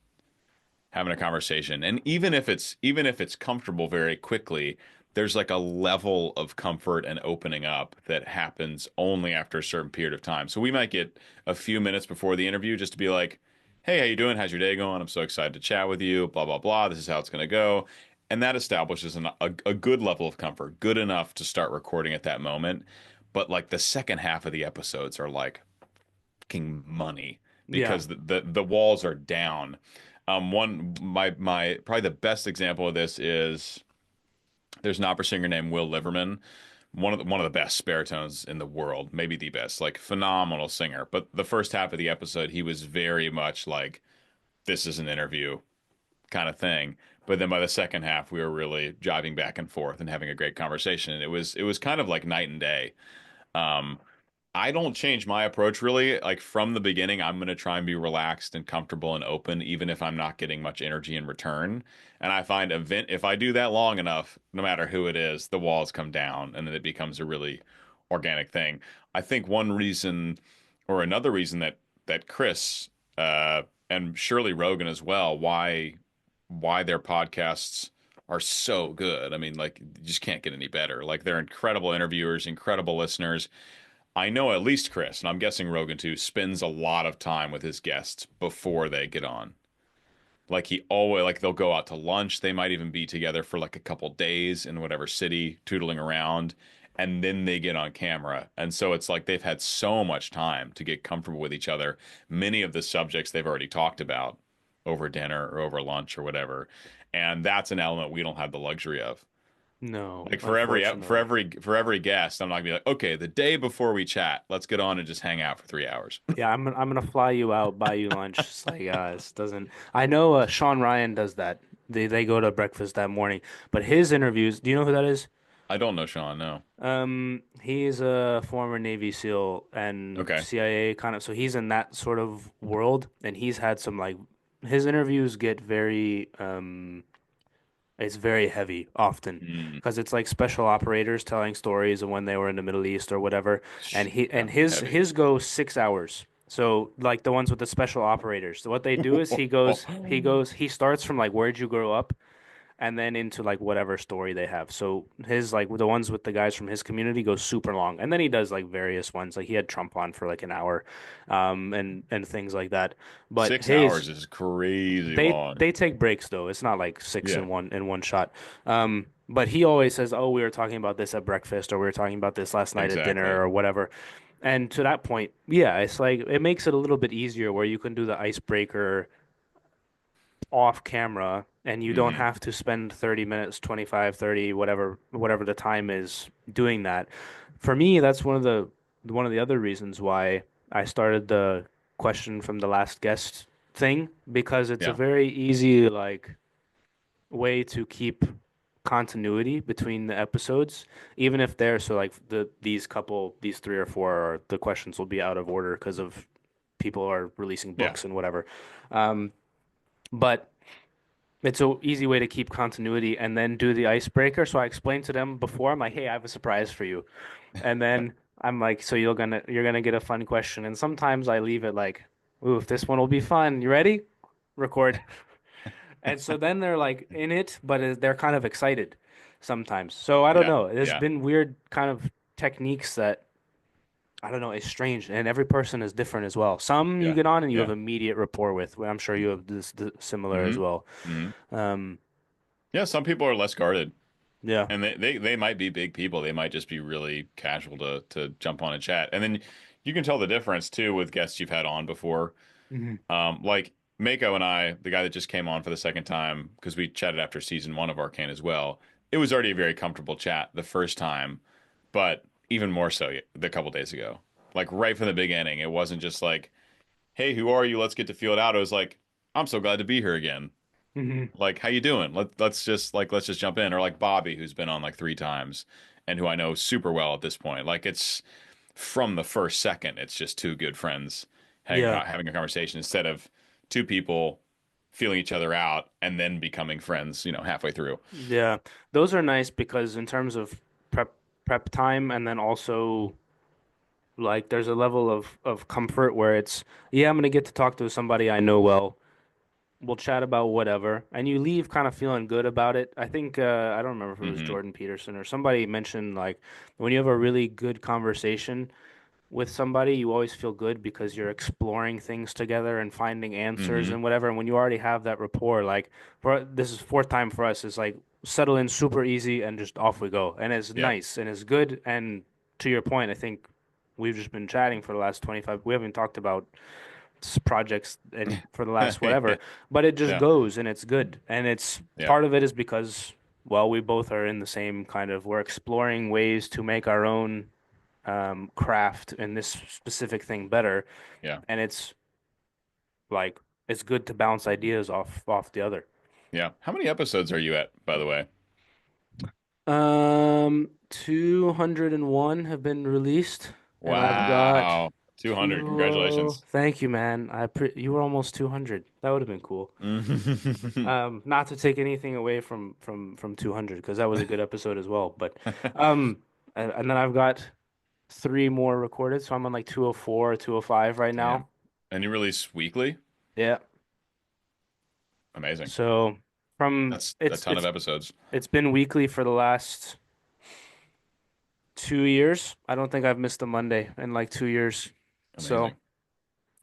[SPEAKER 2] having a conversation. And even if it's comfortable very quickly, there's like a level of comfort and opening up that happens only after a certain period of time. So we might get a few minutes before the interview just to be like, "Hey, how you doing? How's your day going? I'm so excited to chat with you, blah blah blah. This is how it's going to go." And that establishes a good level of comfort, good enough to start recording at that moment. But like the second half of the episodes are like fucking money
[SPEAKER 1] Yeah.
[SPEAKER 2] because the walls are down. One my probably the best example of this is there's an opera singer named Will Liverman, one of the best baritones in the world, maybe the best, like phenomenal singer. But the first half of the episode, he was very much like this is an interview kind of thing. But then by the second half, we were really jiving back and forth and having a great conversation. And it was kind of like night and day. Um, I don't change my approach really. Like from the beginning, I'm going to try and be relaxed and comfortable and open, even if I'm not getting much energy in return. And I find event if I do that long enough, no matter who it is, the walls come down and then it becomes a really organic thing. I think one reason or another reason that Chris and Shirley Rogan as well, why their podcasts are so good. I mean, like you just can't get any better. Like they're incredible interviewers, incredible listeners. I know at least Chris, and I'm guessing Rogan too, spends a lot of time with his guests before they get on. Like he always like they'll go out to lunch. They might even be together for like a couple days in whatever city, tootling around, and then they get on camera. And so it's like they've had so much time to get comfortable with each other. Many of the subjects they've already talked about over dinner or over lunch or whatever. And that's an element we don't have the luxury of.
[SPEAKER 1] No,
[SPEAKER 2] Like
[SPEAKER 1] unfortunately.
[SPEAKER 2] for every guest, I'm not gonna be like, okay, the day before we chat, let's get on and just hang out for 3 hours.
[SPEAKER 1] Yeah, I'm gonna fly you out, buy you lunch. It's like, this doesn't. I know Sean Ryan does that. They go to breakfast that morning, but his interviews. Do you know who that is?
[SPEAKER 2] I don't know, Sean. No.
[SPEAKER 1] He's a former Navy SEAL and
[SPEAKER 2] Okay.
[SPEAKER 1] CIA kind of. So he's in that sort of world, and he's had some like his interviews get very it's very heavy often
[SPEAKER 2] Mm,
[SPEAKER 1] because it's like special operators telling stories of when they were in the Middle East or whatever. And he
[SPEAKER 2] yeah,
[SPEAKER 1] and his
[SPEAKER 2] heavy.
[SPEAKER 1] his go 6 hours. So like the ones with the special operators. So what they do is he starts from like where'd you grow up and then into like whatever story they have. So his like the ones with the guys from his community go super long. And then he does like various ones. Like he had Trump on for like an hour and things like that. But
[SPEAKER 2] 6 hours
[SPEAKER 1] his
[SPEAKER 2] is crazy
[SPEAKER 1] they
[SPEAKER 2] long.
[SPEAKER 1] they take breaks though. It's not like six
[SPEAKER 2] Yeah,
[SPEAKER 1] in one shot. But he always says, "Oh, we were talking about this at breakfast, or we were talking about this last night at dinner,
[SPEAKER 2] exactly.
[SPEAKER 1] or whatever." And to that point, yeah, it's like it makes it a little bit easier where you can do the icebreaker off camera and you don't
[SPEAKER 2] Hmm.
[SPEAKER 1] have to spend 30 minutes, 25, 30, whatever the time is doing that. For me, that's one of the other reasons why I started the question from the last guest thing because it's a
[SPEAKER 2] Yeah,
[SPEAKER 1] very easy like way to keep continuity between the episodes, even if they're so like these three or four are the questions will be out of order because of people are releasing
[SPEAKER 2] yeah.
[SPEAKER 1] books and whatever. Um, but it's a easy way to keep continuity and then do the icebreaker. So I explained to them before, I'm like, hey, I have a surprise for you. And then I'm like, so you're gonna get a fun question. And sometimes I leave it like, ooh, if this one will be fun. You ready? Record. And so then they're like in it, but they're kind of excited sometimes. So I don't
[SPEAKER 2] Yeah,
[SPEAKER 1] know. There's
[SPEAKER 2] yeah,
[SPEAKER 1] been weird kind of techniques that I don't know. It's strange, and every person is different as well. Some you
[SPEAKER 2] yeah,
[SPEAKER 1] get on and you have
[SPEAKER 2] yeah.
[SPEAKER 1] immediate rapport with. Well, I'm sure you have this similar as
[SPEAKER 2] Hmm.
[SPEAKER 1] well.
[SPEAKER 2] Hmm.
[SPEAKER 1] Um,
[SPEAKER 2] Yeah, some people are less guarded.
[SPEAKER 1] yeah.
[SPEAKER 2] And they might be big people. They might just be really casual to jump on and chat. And then you can tell the difference too with guests you've had on before.
[SPEAKER 1] Hmm.
[SPEAKER 2] Like Mako and I, the guy that just came on for the second time, because we chatted after season one of Arcane as well. It was already a very comfortable chat the first time, but even more so the couple days ago. Like right from the beginning, it wasn't just like, "Hey, who are you? Let's get to feel it out." It was like, "I'm so glad to be here again.
[SPEAKER 1] Hmm.
[SPEAKER 2] Like, how you doing? Let's just jump in." Or like Bobby, who's been on like 3 times and who I know super well at this point. Like it's from the first second, it's just two good friends
[SPEAKER 1] Yeah.
[SPEAKER 2] having a conversation instead of two people feeling each other out and then becoming friends, halfway through.
[SPEAKER 1] Yeah. Those are nice because in terms of prep time and then also like there's a level of comfort where it's yeah, I'm gonna get to talk to somebody I know well. We'll chat about whatever, and you leave kind of feeling good about it. I think I don't remember if it was
[SPEAKER 2] Hmm.
[SPEAKER 1] Jordan Peterson or somebody mentioned like when you have a really good conversation with somebody, you always feel good because you're exploring things together and finding answers
[SPEAKER 2] Hmm.
[SPEAKER 1] and whatever. And when you already have that rapport, like for this is fourth time for us, it's like settle in super easy and just off we go. And it's
[SPEAKER 2] Yeah.
[SPEAKER 1] nice and it's good. And to your point, I think we've just been chatting for the last 25. We haven't talked about projects and for the last whatever, but it just
[SPEAKER 2] Yeah.
[SPEAKER 1] goes and it's good. And it's
[SPEAKER 2] Yeah.
[SPEAKER 1] part of it is because, well, we both are in the same kind of, we're exploring ways to make our own craft in this specific thing better.
[SPEAKER 2] Yeah.
[SPEAKER 1] And it's like, it's good to bounce ideas off the other.
[SPEAKER 2] Yeah. How many episodes are you at, by the way?
[SPEAKER 1] 201 have been released, and I've got
[SPEAKER 2] Wow. 200. Congratulations.
[SPEAKER 1] thank you, man. You were almost 200. That would have been cool.
[SPEAKER 2] Mhm.
[SPEAKER 1] Not to take anything away from 200 because that was a good episode as well. But um, and then I've got three more recorded, so I'm on like 204 or 205 right
[SPEAKER 2] Damn.
[SPEAKER 1] now.
[SPEAKER 2] And you release weekly?
[SPEAKER 1] Yeah.
[SPEAKER 2] Amazing.
[SPEAKER 1] So from
[SPEAKER 2] That's a ton of episodes.
[SPEAKER 1] it's been weekly for the last 2 years. I don't think I've missed a Monday in like 2 years. So
[SPEAKER 2] Amazing.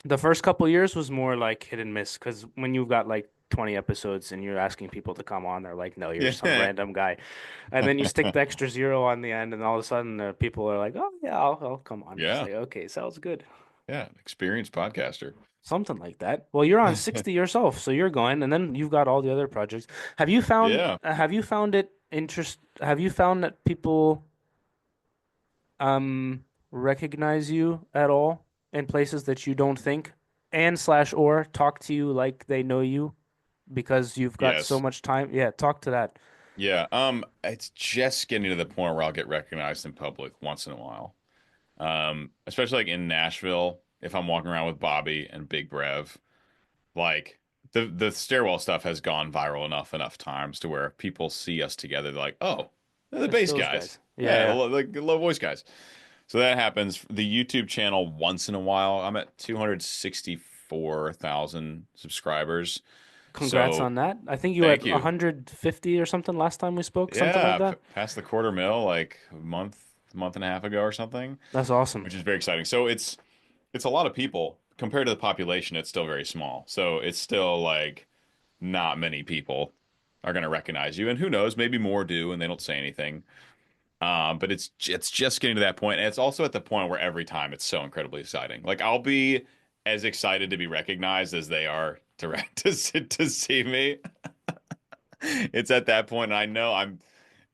[SPEAKER 1] the first couple years was more like hit and miss because when you've got like 20 episodes and you're asking people to come on, they're like, no, you're some
[SPEAKER 2] Yeah.
[SPEAKER 1] random guy. And then you stick the extra zero on the end, and all of a sudden people are like, oh, yeah, I'll come on. It's
[SPEAKER 2] Yeah.
[SPEAKER 1] like, okay, sounds good.
[SPEAKER 2] Yeah. Experienced podcaster.
[SPEAKER 1] Something like that. Well, you're on 60 yourself, so you're going, and then you've got all the other projects.
[SPEAKER 2] Yeah.
[SPEAKER 1] Have you found it have you found that people recognize you at all in places that you don't think and slash or talk to you like they know you because you've got so
[SPEAKER 2] Yes.
[SPEAKER 1] much time? Yeah, talk to that.
[SPEAKER 2] Yeah. It's just getting to the point where I'll get recognized in public once in a while. Especially like in Nashville, if I'm walking around with Bobby and Big Brev, like the stairwell stuff has gone viral enough times to where people see us together, they're like, oh, they're the
[SPEAKER 1] It's
[SPEAKER 2] bass
[SPEAKER 1] those
[SPEAKER 2] guys.
[SPEAKER 1] guys. Yeah,
[SPEAKER 2] Yeah,
[SPEAKER 1] yeah.
[SPEAKER 2] the low voice guys. So that happens. The YouTube channel once in a while. I'm at 264,000 subscribers.
[SPEAKER 1] Congrats
[SPEAKER 2] So
[SPEAKER 1] on that. I think you were at
[SPEAKER 2] thank you.
[SPEAKER 1] 150 or something last time we spoke, something like
[SPEAKER 2] Yeah,
[SPEAKER 1] that.
[SPEAKER 2] past the quarter mil like month and a half ago or something,
[SPEAKER 1] That's awesome.
[SPEAKER 2] which is very exciting. So it's a lot of people compared to the population. It's still very small. So it's still like not many people are going to recognize you, and who knows, maybe more do, and they don't say anything. But it's just getting to that point, and it's also at the point where every time it's so incredibly exciting. Like I'll be as excited to be recognized as they are to to see me. It's at that point, and I know I'm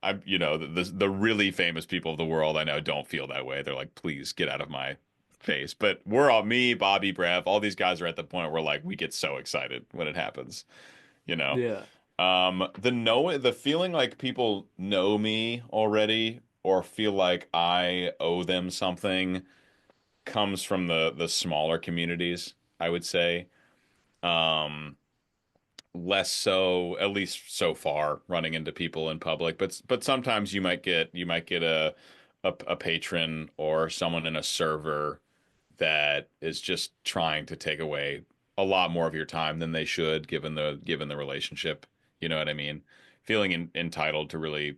[SPEAKER 2] the really famous people of the world I know don't feel that way. They're like, please get out of my face. But we're all me, Bobby, Brev, all these guys are at the point where like we get so excited when it happens, you know.
[SPEAKER 1] Yeah.
[SPEAKER 2] The feeling like people know me already or feel like I owe them something comes from the smaller communities, I would say. Um, Less so, at least so far, running into people in public. But sometimes you might get a patron or someone in a server that is just trying to take away a lot more of your time than they should, given the relationship. You know what I mean? Feeling entitled to really,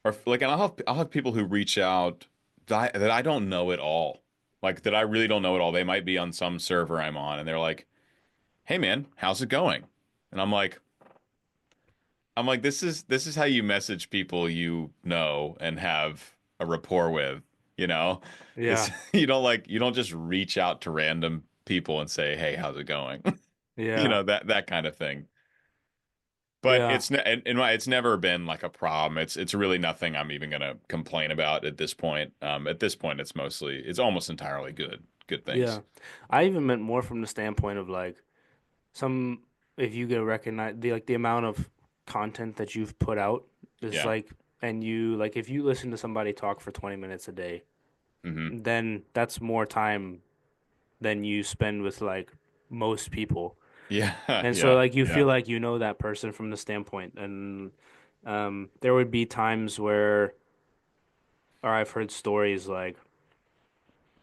[SPEAKER 2] or like, and I'll have people who reach out that I don't know at all, like that I really don't know at all. They might be on some server I'm on, and they're like, "Hey man, how's it going?" And I'm like, this is how you message people you know and have a rapport with, you know? It's
[SPEAKER 1] Yeah.
[SPEAKER 2] you don't just reach out to random people and say, "Hey, how's it going?"
[SPEAKER 1] Yeah.
[SPEAKER 2] That kind of thing. But
[SPEAKER 1] Yeah.
[SPEAKER 2] it's never been like a problem. It's really nothing I'm even gonna complain about at this point. At this point, it's almost entirely good things.
[SPEAKER 1] Yeah. I even meant more from the standpoint of like some if you get recognized the amount of content that you've put out is
[SPEAKER 2] Yeah.
[SPEAKER 1] like and you like if you listen to somebody talk for 20 minutes a day,
[SPEAKER 2] Hmm.
[SPEAKER 1] then that's more time than you spend with like most people.
[SPEAKER 2] Yeah.
[SPEAKER 1] And so
[SPEAKER 2] Yeah.
[SPEAKER 1] like you
[SPEAKER 2] Yeah.
[SPEAKER 1] feel like you know that person from the standpoint and there would be times where or I've heard stories like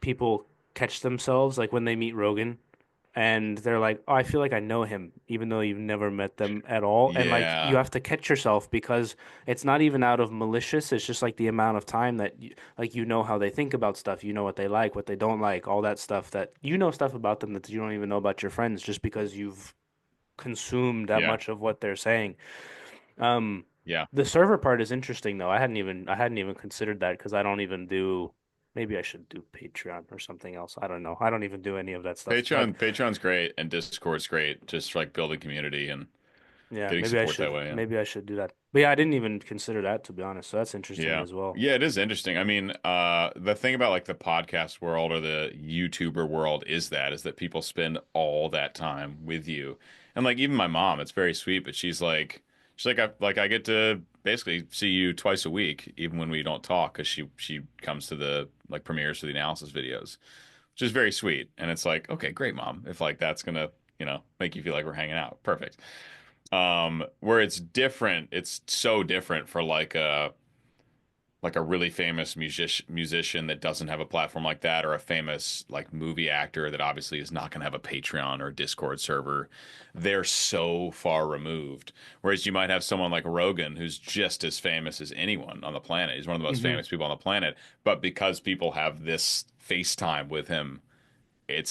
[SPEAKER 1] people catch themselves like when they meet Rogan and they're like, "Oh, I feel like I know him," even though you've never met them at all. And like you
[SPEAKER 2] Yeah.
[SPEAKER 1] have to catch yourself because it's not even out of malicious. It's just like the amount of time that like you know how they think about stuff. You know what they like, what they don't like, all that stuff that you know stuff about them that you don't even know about your friends just because you've consumed that
[SPEAKER 2] Yeah.
[SPEAKER 1] much of what they're saying. Um,
[SPEAKER 2] Yeah.
[SPEAKER 1] the server part is interesting though. I hadn't even considered that because I don't even do. maybe I should do Patreon or something else. I don't know. I don't even do any of that stuff. But
[SPEAKER 2] Patreon's great and Discord's great, just for, like building community and
[SPEAKER 1] yeah,
[SPEAKER 2] getting support that way.
[SPEAKER 1] maybe I should do that. But yeah, I didn't even consider that to be honest. So that's interesting
[SPEAKER 2] Yeah.
[SPEAKER 1] as well.
[SPEAKER 2] Yeah, it is interesting. I mean, the thing about like the podcast world or the YouTuber world is that people spend all that time with you. And like even my mom, it's very sweet, but I get to basically see you twice a week, even when we don't talk, because she comes to the like premieres for the analysis videos, which is very sweet. And it's like, okay, great, mom. If like that's gonna, make you feel like we're hanging out. Perfect. Where it's different, it's so different for like a really famous musician that doesn't have a platform like that, or a famous like movie actor that obviously is not going to have a Patreon or a Discord server. They're so far removed. Whereas you might have someone like Rogan, who's just as famous as anyone on the planet. He's one of the most
[SPEAKER 1] Hmm.
[SPEAKER 2] famous people on the planet. But because people have this FaceTime with him, it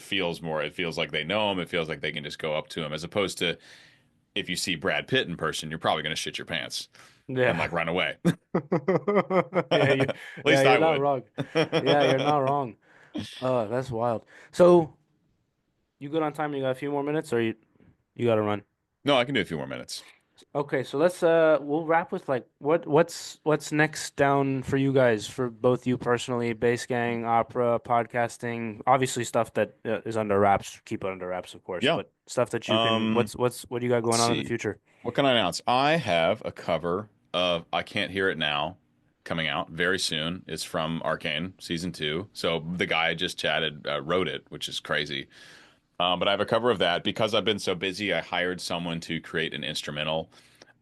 [SPEAKER 2] feels like they know him. It feels like they can just go up to him, as opposed to if you see Brad Pitt in person, you're probably going to shit your pants and
[SPEAKER 1] Yeah.
[SPEAKER 2] like run away.
[SPEAKER 1] Yeah,
[SPEAKER 2] At
[SPEAKER 1] yeah,
[SPEAKER 2] least
[SPEAKER 1] you're
[SPEAKER 2] I
[SPEAKER 1] not
[SPEAKER 2] would.
[SPEAKER 1] wrong. Yeah, you're not wrong. That's wild. So you good on time? You got a few more minutes, or you got to run?
[SPEAKER 2] No, I can do a few more minutes.
[SPEAKER 1] Okay, so let's we'll wrap with like what's next down for you guys, for both you personally, bass gang, opera, podcasting, obviously stuff that is under wraps, keep it under wraps, of course,
[SPEAKER 2] Yeah.
[SPEAKER 1] but stuff that you can
[SPEAKER 2] Um,
[SPEAKER 1] what do you got
[SPEAKER 2] let's
[SPEAKER 1] going on in the
[SPEAKER 2] see.
[SPEAKER 1] future?
[SPEAKER 2] What can I announce? I have a cover of I Can't Hear It Now coming out very soon. It's from Arcane season 2. So the guy I just chatted wrote it, which is crazy. But I have a cover of that because I've been so busy. I hired someone to create an instrumental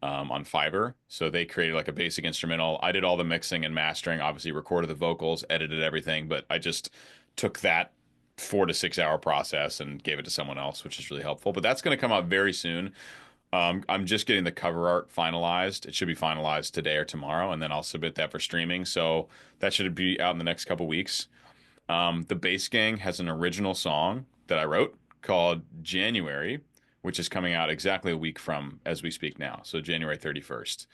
[SPEAKER 2] on Fiverr. So they created like a basic instrumental. I did all the mixing and mastering, obviously recorded the vocals, edited everything, but I just took that 4 to 6 hour process and gave it to someone else, which is really helpful. But that's going to come out very soon. I'm just getting the cover art finalized. It should be finalized today or tomorrow, and then I'll submit that for streaming. So that should be out in the next couple weeks. The Bass Gang has an original song that I wrote called January, which is coming out exactly a week from as we speak now. So January 31st.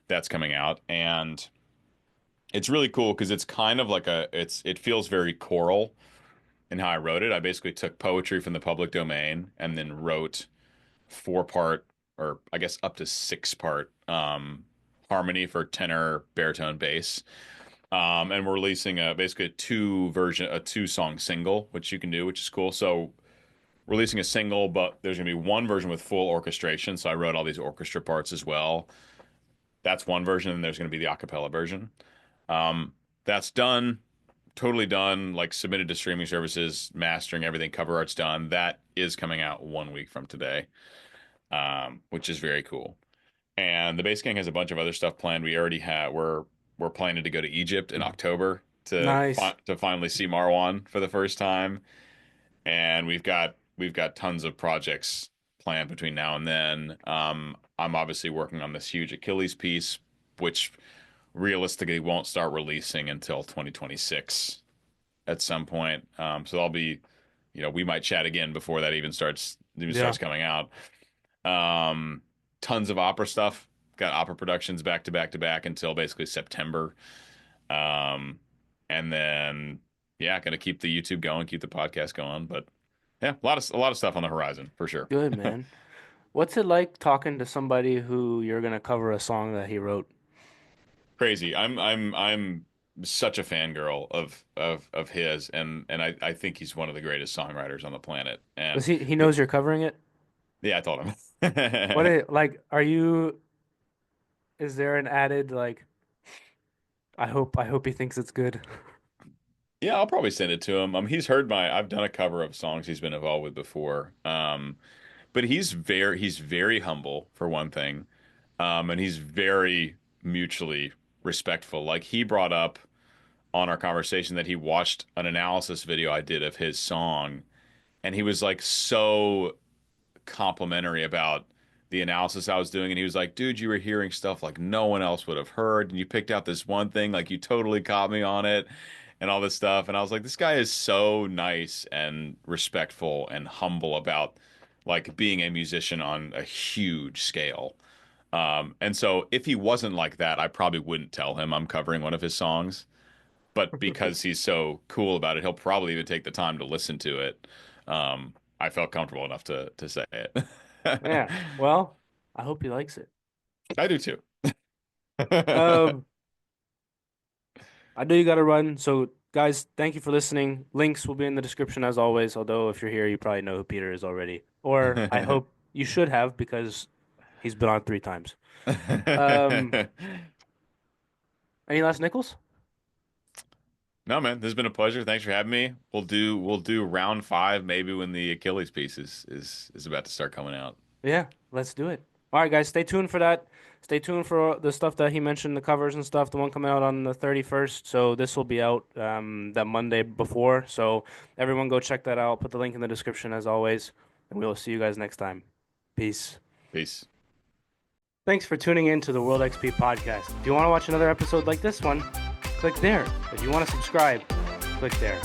[SPEAKER 2] That's coming out. And it's really cool because it's kind of like it feels very choral in how I wrote it. I basically took poetry from the public domain and then wrote 4 part, or I guess up to 6 part harmony for tenor, baritone, bass. And we're releasing basically a 2 song single, which you can do, which is cool. So releasing a single, but there's gonna be one version with full orchestration. So I wrote all these orchestra parts as well. That's one version, and there's gonna be the a cappella version. That's done, totally done, like submitted to streaming services, mastering everything, cover art's done. That is coming out one week from today, which is very cool. And the Bass Gang has a bunch of other stuff planned. We're planning to go to Egypt in October
[SPEAKER 1] Nice.
[SPEAKER 2] to finally see Marwan for the first time, and we've got tons of projects planned between now and then. I'm obviously working on this huge Achilles piece, which realistically won't start releasing until 2026 at some point. So I'll be, we might chat again before that even starts
[SPEAKER 1] Yeah.
[SPEAKER 2] coming out. Um, Tons of opera stuff. Got opera productions back to back to back until basically September. Um, and then yeah, gonna keep the YouTube going, keep the podcast going. But yeah, a lot of stuff on the horizon for sure.
[SPEAKER 1] Good, man. What's it like talking to somebody who you're gonna cover a song that he wrote?
[SPEAKER 2] Crazy. I'm such a fangirl of his, and I think he's one of the greatest songwriters on the planet.
[SPEAKER 1] Does
[SPEAKER 2] And
[SPEAKER 1] he knows you're covering it?
[SPEAKER 2] yeah, I told
[SPEAKER 1] What
[SPEAKER 2] him.
[SPEAKER 1] is like are you is there an added like I hope he thinks it's good.
[SPEAKER 2] Yeah, I'll probably send it to him. I've done a cover of songs he's been involved with before. But he's very humble for one thing. And he's very mutually respectful. Like he brought up on our conversation that he watched an analysis video I did of his song, and he was like so complimentary about the analysis I was doing, and he was like, "Dude, you were hearing stuff like no one else would have heard, and you picked out this one thing, like you totally caught me on it." And all this stuff. And I was like, this guy is so nice and respectful and humble about like being a musician on a huge scale. And so if he wasn't like that, I probably wouldn't tell him I'm covering one of his songs. but because he's so cool about it, he'll probably even take the time to listen to it. I felt comfortable enough to say it.
[SPEAKER 1] Yeah. Well, I hope he likes it.
[SPEAKER 2] I do too.
[SPEAKER 1] Um, I know you got to run. So, guys, thank you for listening. Links will be in the description as always. Although, if you're here, you probably know who Peter is already, or I hope you should have because he's been on 3 times. Um, any last nickels?
[SPEAKER 2] No, man, this has been a pleasure. Thanks for having me. We'll do round five maybe when the Achilles piece is about to start coming out.
[SPEAKER 1] Yeah, let's do it. All right, guys, stay tuned for that. Stay tuned for the stuff that he mentioned, the covers and stuff, the one coming out on the 31st. So this will be out that Monday before. So everyone go check that out. Put the link in the description as always, and we will see you guys next time. Peace.
[SPEAKER 2] Peace.
[SPEAKER 1] Thanks for tuning in to the World XP podcast. If you want to watch another episode like this one, click there. If you want to subscribe, click there.